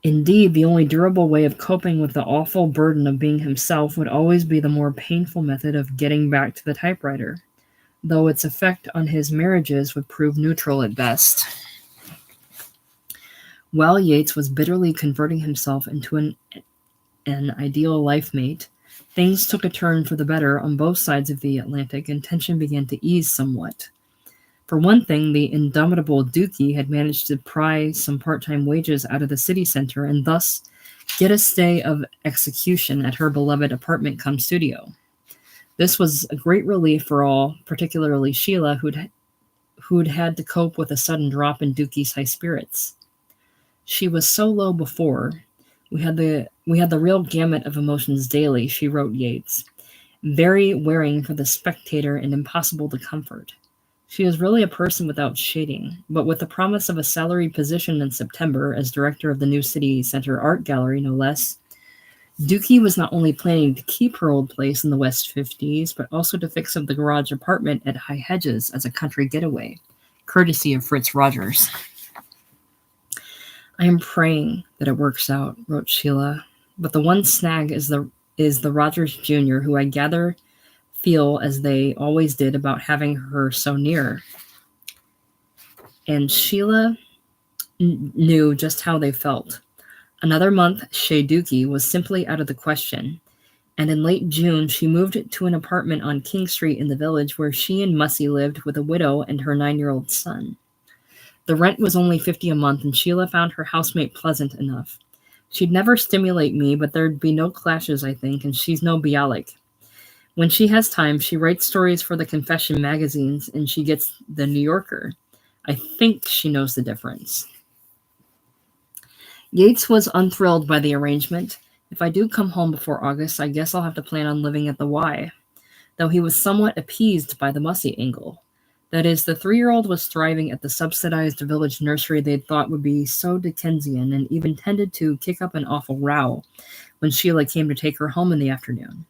Indeed, the only durable way of coping with the awful burden of being himself would always be the more painful method of getting back to the typewriter, though its effect on his marriages would prove neutral at best. While Yates was bitterly converting himself into an ideal life mate, things took a turn for the better on both sides of the Atlantic, and tension began to ease somewhat. For one thing, the indomitable Dookie had managed to pry some part-time wages out of the city center and thus get a stay of execution at her beloved apartment-cum-studio. This was a great relief for all, particularly Sheila, who'd had to cope with a sudden drop in Dookie's high spirits. She was so low before. We had the real gamut of emotions daily, she wrote Yates, very wearing for the spectator and impossible to comfort. She was really a person without shading, but with the promise of a salaried position in September as director of the new city center art gallery, no less, Dookie was not only planning to keep her old place in the West 50s, but also to fix up the garage apartment at High Hedges as a country getaway, courtesy of Fritz Rogers. I am praying that it works out, wrote Sheila. But the one snag is the Rogers Jr., who I gather feel as they always did about having her so near. And Sheila knew just how they felt. Another month, Shea Dookie was simply out of the question, and in late June she moved to an apartment on King Street in the Village where she and Mussy lived with a widow and her 9-year-old son. The rent was only $50 a month, and Sheila found her housemate pleasant enough. She'd never stimulate me, but there'd be no clashes, I think, and she's no Bialik. When she has time, she writes stories for the Confession magazines, and she gets the New Yorker. I think she knows the difference. Yates was unthrilled by the arrangement. If I do come home before August, I guess I'll have to plan on living at the Y, though he was somewhat appeased by the Mussy angle. That is, the 3-year-old was thriving at the subsidized village nursery they'd thought would be so Dickensian, and even tended to kick up an awful row when Sheila came to take her home in the afternoon.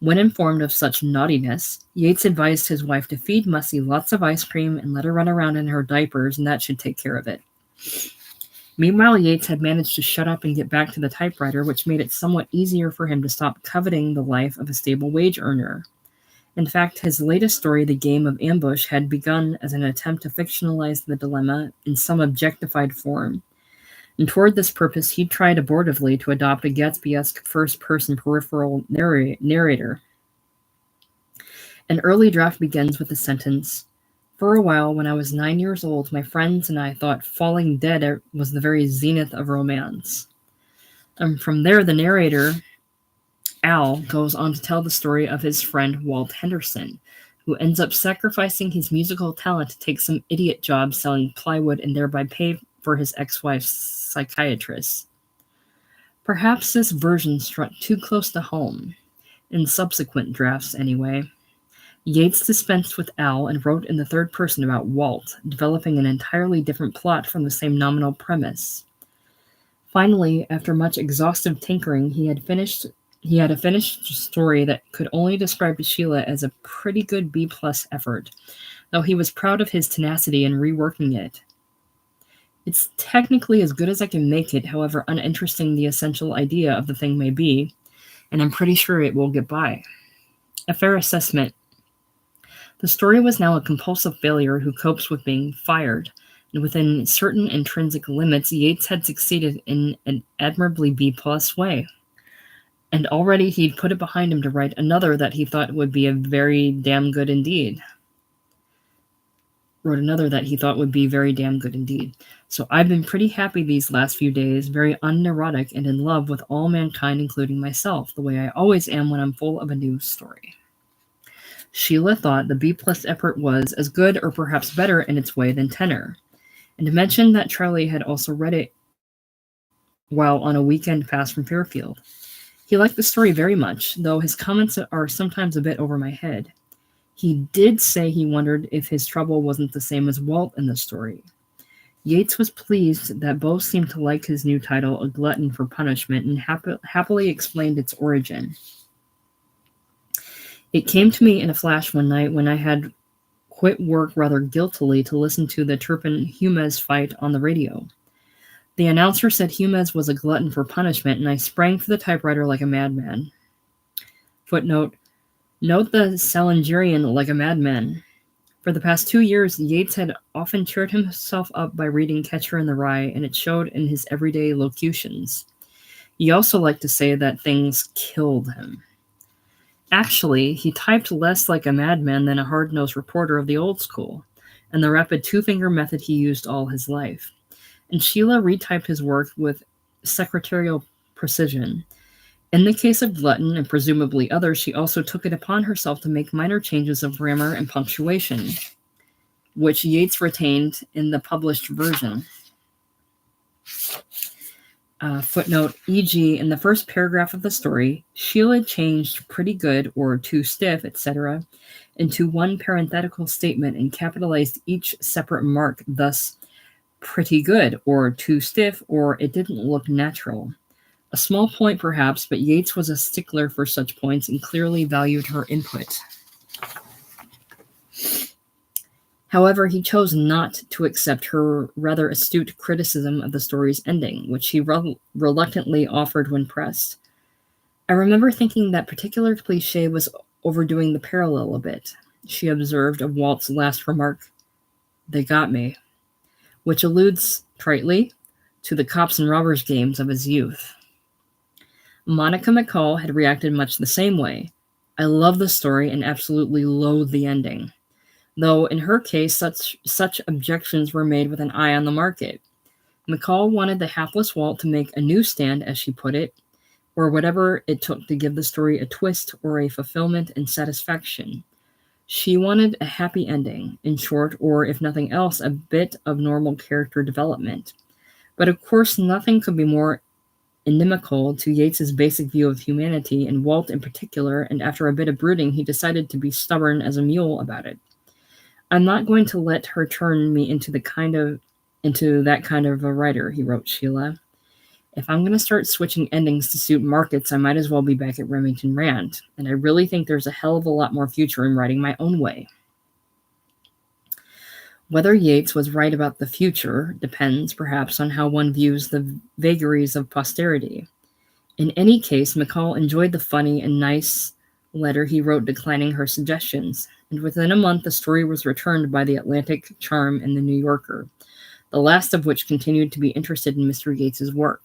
When informed of such naughtiness, Yates advised his wife to feed Mussy lots of ice cream and let her run around in her diapers, and that should take care of it. Meanwhile, Yates had managed to shut up and get back to the typewriter, which made it somewhat easier for him to stop coveting the life of a stable wage earner. In fact, his latest story, The Game of Ambush, had begun as an attempt to fictionalize the dilemma in some objectified form. And toward this purpose, he tried abortively to adopt a Gatsby-esque first-person peripheral narrator. An early draft begins with the sentence, "For a while, when I was 9 years old, my friends and I thought falling dead was the very zenith of romance." And from there, the narrator, Al, goes on to tell the story of his friend Walt Henderson, who ends up sacrificing his musical talent to take some idiot job selling plywood and thereby pay for his ex-wife's psychiatrist. Perhaps this version struck too close to home, in subsequent drafts anyway. Yates dispensed with Al and wrote in the third person about Walt, developing an entirely different plot from the same nominal premise. Finally, after much exhaustive tinkering, he had a finished story that could only describe to Sheila as a pretty good B-plus effort, though he was proud of his tenacity in reworking it. It's technically as good as I can make it, however uninteresting the essential idea of the thing may be, and I'm pretty sure it will get by. A fair assessment. The story was now a compulsive failure who copes with being fired, and within certain intrinsic limits, Yates had succeeded in an admirably B-plus way. And already he'd put it behind him to write another that he thought would be very damn good indeed. So I've been pretty happy these last few days, very unneurotic and in love with all mankind, including myself, the way I always am when I'm full of a new story. Sheila thought the B-plus effort was as good or perhaps better in its way than Tenor, and mentioned that Charlie had also read it while on a weekend pass from Fairfield. He liked the story very much, though his comments are sometimes a bit over my head. He did say he wondered if his trouble wasn't the same as Walt in the story. Yates was pleased that both seemed to like his new title, A Glutton for Punishment, and happily explained its origin. It came to me in a flash one night when I had quit work rather guiltily to listen to the Turpin-Humes fight on the radio. The announcer said Humes was a glutton for punishment, and I sprang for the typewriter like a madman. Footnote: note the Salingerian like a madman. For the past 2 years, Yates had often cheered himself up by reading Catcher in the Rye, and it showed in his everyday locutions. He also liked to say that things killed him. Actually, he typed less like a madman than a hard-nosed reporter of the old school, and the rapid two-finger method he used all his life. And Sheila retyped his work with secretarial precision. In the case of Glutton, and presumably others, she also took it upon herself to make minor changes of grammar and punctuation, which Yates retained in the published version. Footnote, e.g., in the first paragraph of the story, Sheila changed pretty good or too stiff, etc., into one parenthetical statement and capitalized each separate mark, thus pretty good or too stiff or it didn't look natural. A small point perhaps, but Yates was a stickler for such points and clearly valued her input. However, he chose not to accept her rather astute criticism of the story's ending, which he reluctantly offered when pressed. I remember thinking that particular cliche was overdoing the parallel a bit, she observed of Walt's last remark, "They got me," which alludes, tritely, to the cops and robbers games of his youth. Monica McCall had reacted much the same way. "I love the story and absolutely loathe the ending," though in her case such objections were made with an eye on the market. McCall wanted the hapless Walt to make a new stand, as she put it, or whatever it took to give the story a twist or a fulfillment and satisfaction. She wanted a happy ending, in short, or if nothing else, a bit of normal character development. But of course, nothing could be more inimical to Yates's basic view of humanity, and Walt in particular, and after a bit of brooding, he decided to be stubborn as a mule about it. "I'm not going to let her turn me into that kind of a writer," he wrote Sheila. "If I'm going to start switching endings to suit markets, I might as well be back at Remington Rand, and I really think there's a hell of a lot more future in writing my own way." Whether Yates was right about the future depends, perhaps, on how one views the vagaries of posterity. In any case, McCall enjoyed the funny and nice letter he wrote declining her suggestions, and within a month the story was returned by the Atlantic, Charm, and the New Yorker, the last of which continued to be interested in Mr. Yates's work.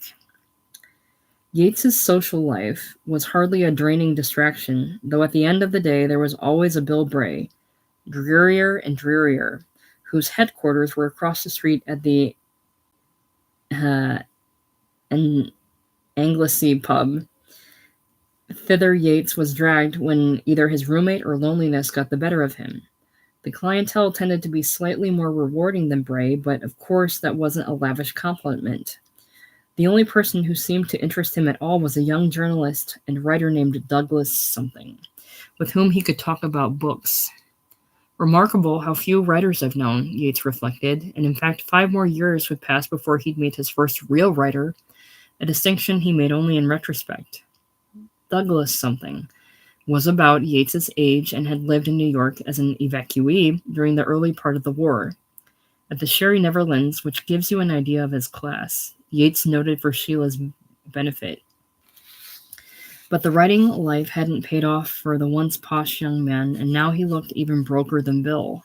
Yates's social life was hardly a draining distraction, though at the end of the day there was always a Bill Bray, drearier and drearier, whose headquarters were across the street at the Anglesey pub. Thither Yates was dragged when either his roommate or loneliness got the better of him. The clientele tended to be slightly more rewarding than Bray, but of course that wasn't a lavish compliment. The only person who seemed to interest him at all was a young journalist and writer named Douglas something, with whom he could talk about books. Remarkable how few writers I've known, Yates reflected, and in fact 5 more years would pass before he'd meet his first real writer, a distinction he made only in retrospect. Douglas something was about Yates's age and had lived in New York as an evacuee during the early part of the war. At the Sherry Neverlands, which gives you an idea of his class, Yates noted for Sheila's benefit. But the writing life hadn't paid off for the once posh young man, and now he looked even broker than Bill.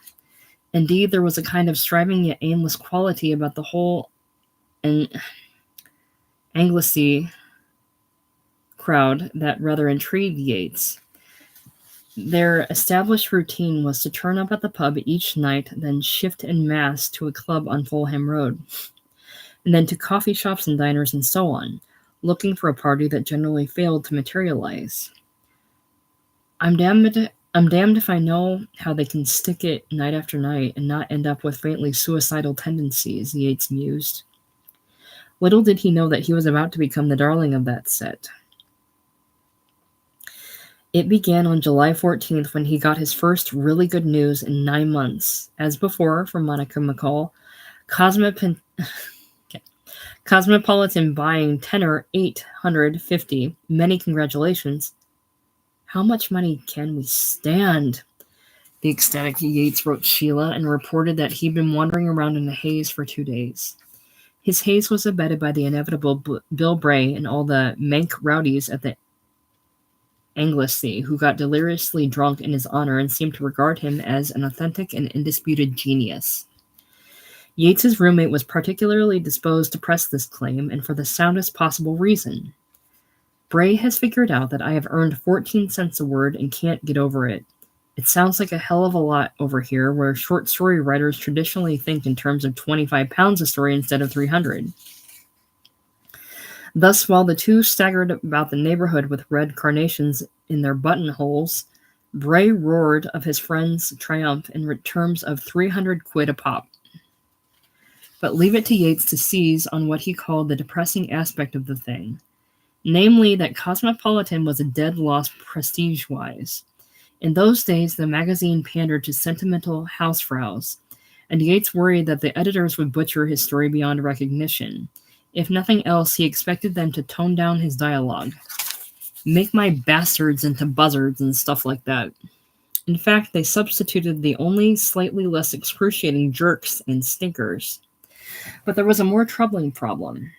Indeed, there was a kind of striving yet aimless quality about the whole Anglesey crowd that rather intrigued Yates. Their established routine was to turn up at the pub each night, then shift en masse to a club on Fulham Road, and then to coffee shops and diners and so on, looking for a party that generally failed to materialize. I'm damned if I know how they can stick it night after night and not end up with faintly suicidal tendencies, Yates mused. Little did he know that he was about to become the darling of that set. It began on July 14th when he got his first really good news in 9 months. As before, from Monica McCall, Cosmopolitan buying tenor $850. Many congratulations. How much money can we stand? The ecstatic Yates wrote Sheila and reported that he'd been wandering around in a haze for 2 days. His haze was abetted by the inevitable Bill Bray and all the Mank rowdies at the Anglesey, who got deliriously drunk in his honor and seemed to regard him as an authentic and indisputed genius. Yates's roommate was particularly disposed to press this claim, and for the soundest possible reason. "Bray has figured out that I have earned 14 cents a word and can't get over it. It sounds like a hell of a lot over here, where short story writers traditionally think in terms of 25 pounds a story instead of 300. Thus, while the two staggered about the neighborhood with red carnations in their buttonholes, Bray roared of his friend's triumph in terms of 300 quid a pop. But leave it to Yates to seize on what he called the depressing aspect of the thing, namely that Cosmopolitan was a dead loss prestige-wise. In those days, the magazine pandered to sentimental housefrows, and Yates worried that the editors would butcher his story beyond recognition. If nothing else, he expected them to tone down his dialogue. Make my bastards into buzzards and stuff like that. In fact, they substituted the only slightly less excruciating jerks and stinkers. But there was a more troubling problem.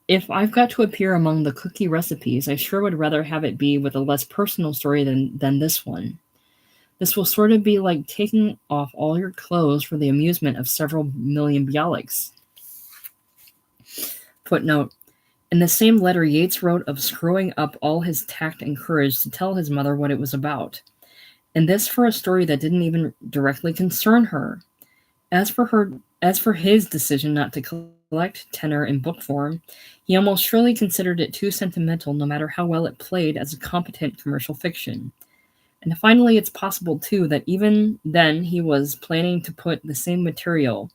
If I've got to appear among the cookie recipes, I sure would rather have it be with a less personal story than this one. This will sort of be like taking off all your clothes for the amusement of several million Bialyks. Footnote. In the same letter, Yates wrote of screwing up all his tact and courage to tell his mother what it was about. And this for a story that didn't even directly concern her. As for his decision not to collect tenor in book form, he almost surely considered it too sentimental no matter how well it played as a competent commercial fiction. And finally, it's possible too that even then he was planning to put the same material,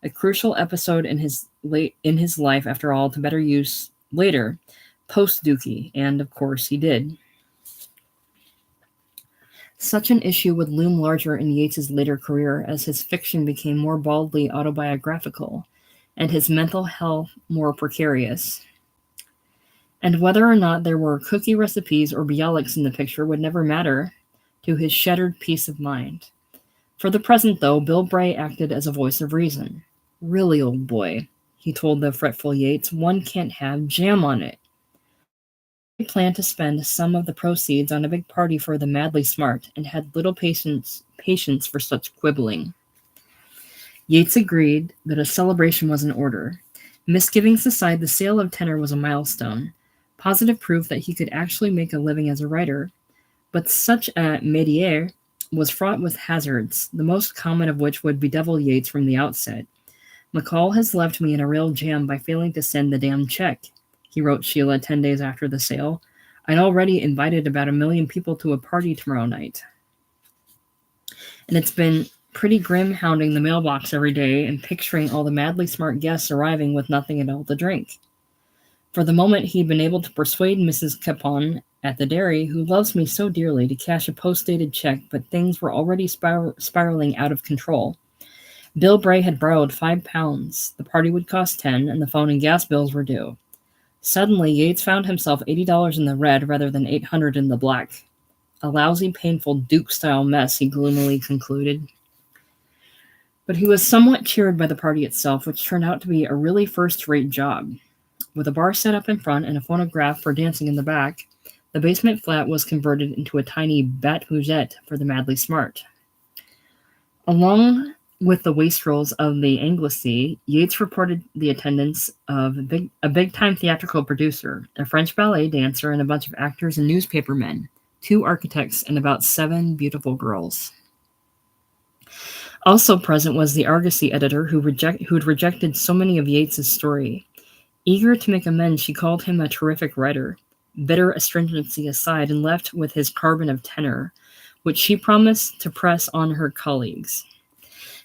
a crucial episode in his life after all, to better use later, post Dookie, and of course he did. Such an issue would loom larger in Yates's later career as his fiction became more baldly autobiographical, and his mental health more precarious. And whether or not there were cookie recipes or Bialyks in the picture would never matter to his shattered peace of mind. For the present, though, Bill Bray acted as a voice of reason. Really, old boy, he told the fretful Yates, one can't have jam on it. He planned to spend some of the proceeds on a big party for the madly smart and had little patience for such quibbling. Yates agreed that a celebration was in order. Misgivings aside, the sale of tenor was a milestone, positive proof that he could actually make a living as a writer. But such a métier was fraught with hazards, the most common of which would bedevil Yates from the outset. McCall has left me in a real jam by failing to send the damn check, he wrote Sheila 10 days after the sale. I'd already invited about 1 million people to a party tomorrow night. And it's been pretty grim hounding the mailbox every day and picturing all the madly smart guests arriving with nothing at all to drink. For the moment, he'd been able to persuade Mrs. Capon at the dairy, who loves me so dearly, to cash a post-dated check, but things were already spiraling out of control. Bill Bray had borrowed £5. The party would cost 10, and the phone and gas bills were due. Suddenly, Yates found himself $80 in the red rather than $800 in the black. A lousy, painful Duke-style mess, he gloomily concluded. But he was somewhat cheered by the party itself, which turned out to be a really first-rate job. With a bar set up in front and a phonograph for dancing in the back, the basement flat was converted into a tiny bat bougette for the madly smart. Along with the wastrels of the Anglesey, Yates reported the attendance of a big-time theatrical producer, a French ballet dancer, and a bunch of actors and newspapermen, 2 architects, and about 7 beautiful girls. Also present was the Argosy editor who'd rejected so many of Yates's story. Eager to make amends, she called him a terrific writer, bitter astringency aside, and left with his carbon of tenor, which she promised to press on her colleagues.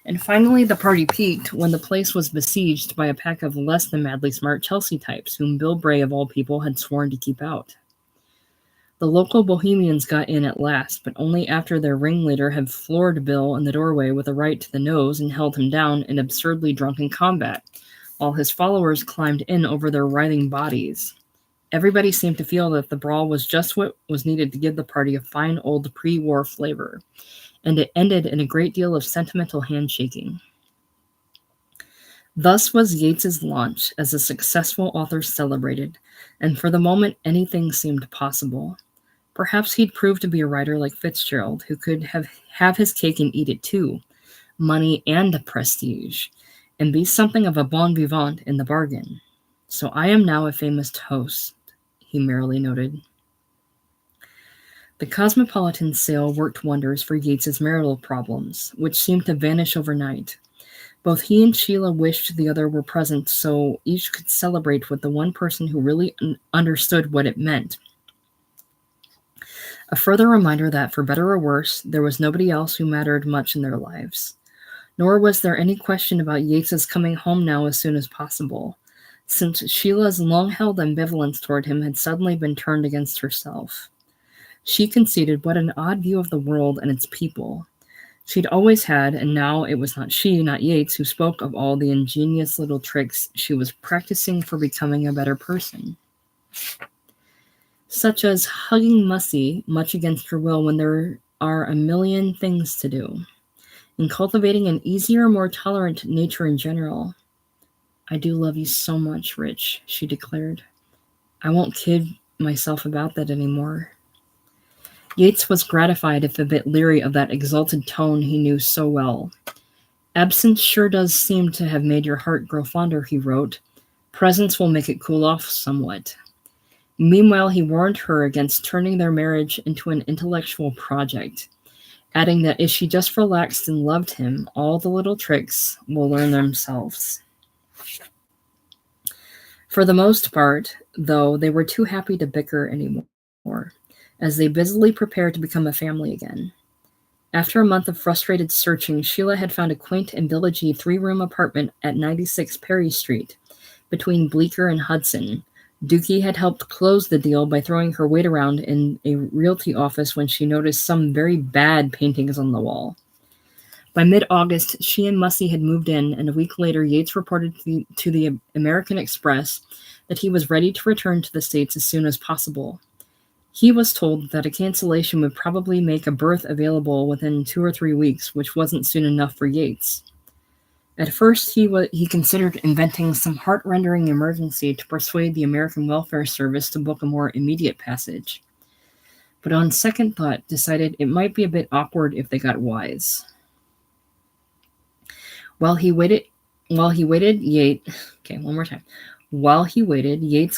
And finally, the party peaked when the place was besieged by a pack of less than madly smart Chelsea types, whom Bill Bray, of all people, had sworn to keep out. The local bohemians got in at last, but only after their ringleader had floored Bill in the doorway with a right to the nose and held him down in absurdly drunken combat, while his followers climbed in over their writhing bodies. Everybody seemed to feel that the brawl was just what was needed to give the party a fine old pre-war flavor, and it ended in a great deal of sentimental handshaking. Thus was Yates's launch as a successful author celebrated, and for the moment anything seemed possible. Perhaps he'd prove to be a writer like Fitzgerald, who could have his cake and eat it too, money and prestige, and be something of a bon vivant in the bargain. So I am now a famous toast, he merrily noted. The Cosmopolitan sale worked wonders for Yates's marital problems, which seemed to vanish overnight. Both he and Sheila wished the other were present so each could celebrate with the one person who really understood what it meant. A further reminder that, for better or worse, there was nobody else who mattered much in their lives. Nor was there any question about Yates's coming home now as soon as possible, since Sheila's long-held ambivalence toward him had suddenly been turned against herself. She conceded what an odd view of the world and its people. She'd always had, and now it was not she, not Yates, who spoke of all the ingenious little tricks she was practicing for becoming a better person. Such as hugging Mussy, much against her will, when their are a million things to do, and cultivating an easier, more tolerant nature in general. I do love you so much, Rich, she declared. I won't kid myself about that anymore. Yates was gratified, if a bit leery of that exalted tone he knew so well. Absence sure does seem to have made your heart grow fonder, he wrote. Presence will make it cool off somewhat. Meanwhile, he warned her against turning their marriage into an intellectual project, adding that if she just relaxed and loved him, all the little tricks will learn themselves. For the most part, though, they were too happy to bicker anymore, as they busily prepared to become a family again. After a month of frustrated searching, Sheila had found a quaint and villagey three-room apartment at 96 Perry Street, between Bleecker and Hudson. Dookie had helped close the deal by throwing her weight around in a realty office when she noticed some very bad paintings on the wall. By mid-August, she and Mussy had moved in, and a week later Yates reported to the American Express that he was ready to return to the States as soon as possible. He was told that a cancellation would probably make a berth available within 2 or 3 weeks, which wasn't soon enough for Yates. At first, he considered inventing some heart-rending emergency to persuade the American Welfare Service to book a more immediate passage. But on second thought, decided it might be a bit awkward if they got wise. While he waited, Yates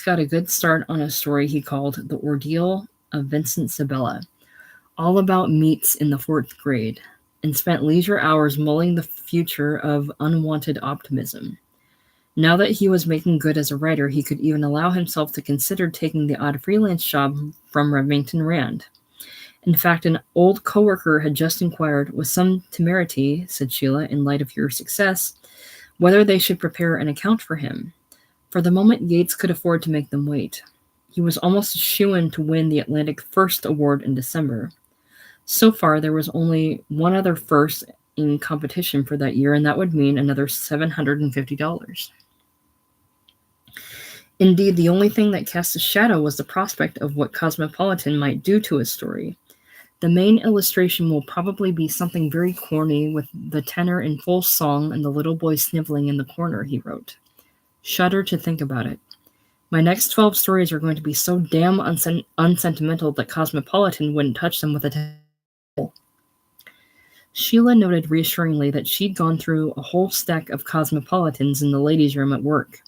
got a good start on a story he called The Ordeal of Vincent Sabella, all about meats in the 4th grade, and spent leisure hours mulling the future of unwanted optimism. Now that he was making good as a writer, he could even allow himself to consider taking the odd freelance job from Remington Rand. In fact, an old coworker had just inquired, with some temerity, said Sheila, in light of your success, whether they should prepare an account for him. For the moment, Yates could afford to make them wait. He was almost a shoo-in to win the Atlantic First Award in December. So far, there was only one other first in competition for that year, and that would mean another $750. Indeed, the only thing that cast a shadow was the prospect of what Cosmopolitan might do to his story. The main illustration will probably be something very corny, with the tenor in full song and the little boy sniveling in the corner, he wrote. Shudder to think about it. My next 12 stories are going to be so damn unsentimental that Cosmopolitan wouldn't touch them with a towel. Sheila noted reassuringly that she'd gone through a whole stack of Cosmopolitans in the ladies' room at work.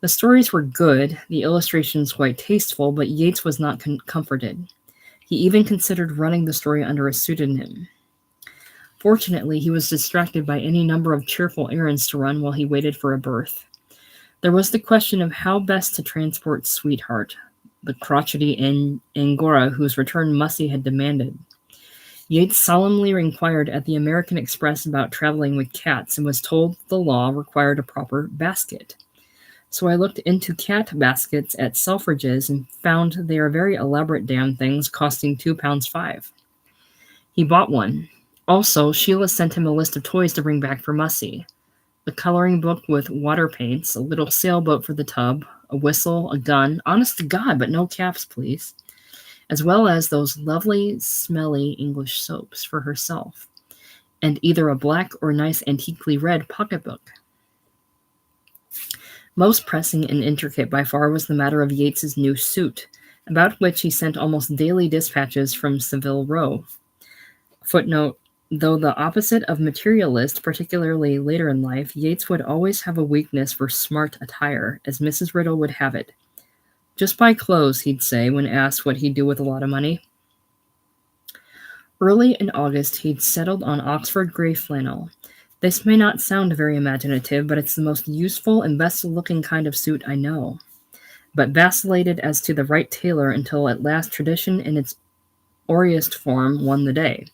The stories were good, the illustrations quite tasteful, but Yates was not comforted. He even considered running the story under a pseudonym. Fortunately, he was distracted by any number of cheerful errands to run while he waited for a berth. There was the question of how best to transport Sweetheart, the crotchety Angora whose return Mussy had demanded. Yates solemnly inquired at the American Express about traveling with cats and was told the law required a proper basket. So I looked into cat baskets at Selfridge's and found they are very elaborate damn things costing £2.05. He bought one. Also, Sheila sent him a list of toys to bring back for Mussy. A coloring book with water paints, a little sailboat for the tub, a whistle, a gun, honest to God, but no caps, please, as well as those lovely, smelly English soaps for herself, and either a black or nice antiquely red pocketbook. Most pressing and intricate by far was the matter of Yates's new suit, about which he sent almost daily dispatches from Savile Row. Footnote, though the opposite of materialist, particularly later in life, Yates would always have a weakness for smart attire, as Mrs. Riddle would have it. Just buy clothes, he'd say, when asked what he'd do with a lot of money. Early in August, he'd settled on Oxford gray flannel. This may not sound very imaginative, but it's the most useful and best-looking kind of suit I know. But vacillated as to the right tailor until at last tradition in its auriest form won the day.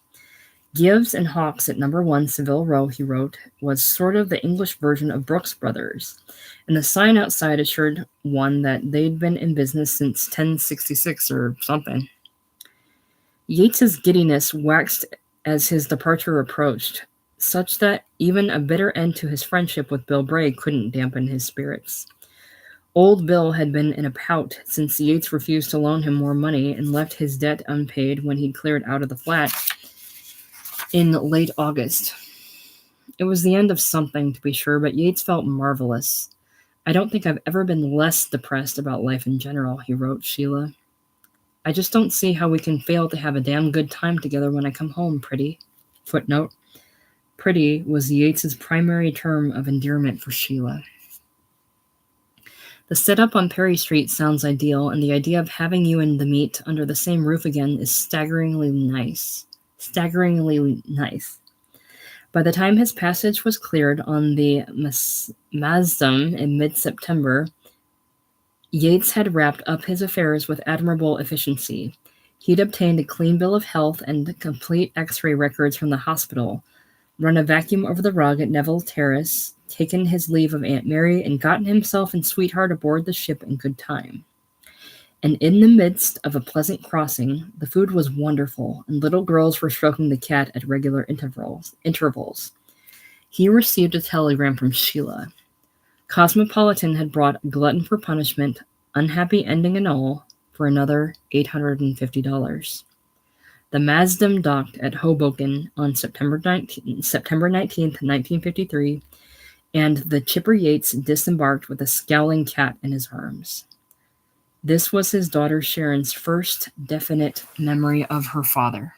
Gibbs and Hawkes at number 1 Savile Row, he wrote, was sort of the English version of Brooks Brothers, and the sign outside assured one that they'd been in business since 1066 or something. Yates's giddiness waxed as his departure approached, such that even a bitter end to his friendship with Bill Bray couldn't dampen his spirits. Old Bill had been in a pout since Yates refused to loan him more money and left his debt unpaid when he cleared out of the flat in late August. It was the end of something, to be sure, but Yates felt marvelous. I don't think I've ever been less depressed about life in general, he wrote Sheila. I just don't see how we can fail to have a damn good time together when I come home, pretty. Footnote. Pretty was Yates's primary term of endearment for Sheila. The setup on Perry Street sounds ideal, and the idea of having you and the meet under the same roof again is staggeringly nice. Staggeringly nice. By the time his passage was cleared on the Mazdam in mid-September, Yates had wrapped up his affairs with admirable efficiency. He'd obtained a clean bill of health and complete X-ray records from the hospital, run a vacuum over the rug at Neville Terrace, taken his leave of Aunt Mary, and gotten himself and sweetheart aboard the ship in good time. And in the midst of a pleasant crossing, the food was wonderful, and little girls were stroking the cat at regular intervals. He received a telegram from Sheila. Cosmopolitan had brought Glutton for Punishment, Unhappy Ending and all, for another $850. The Mazdam docked at Hoboken on September 19th, 1953, and the chipper Yates disembarked with a scowling cat in his arms. This was his daughter Sharon's first definite memory of her father.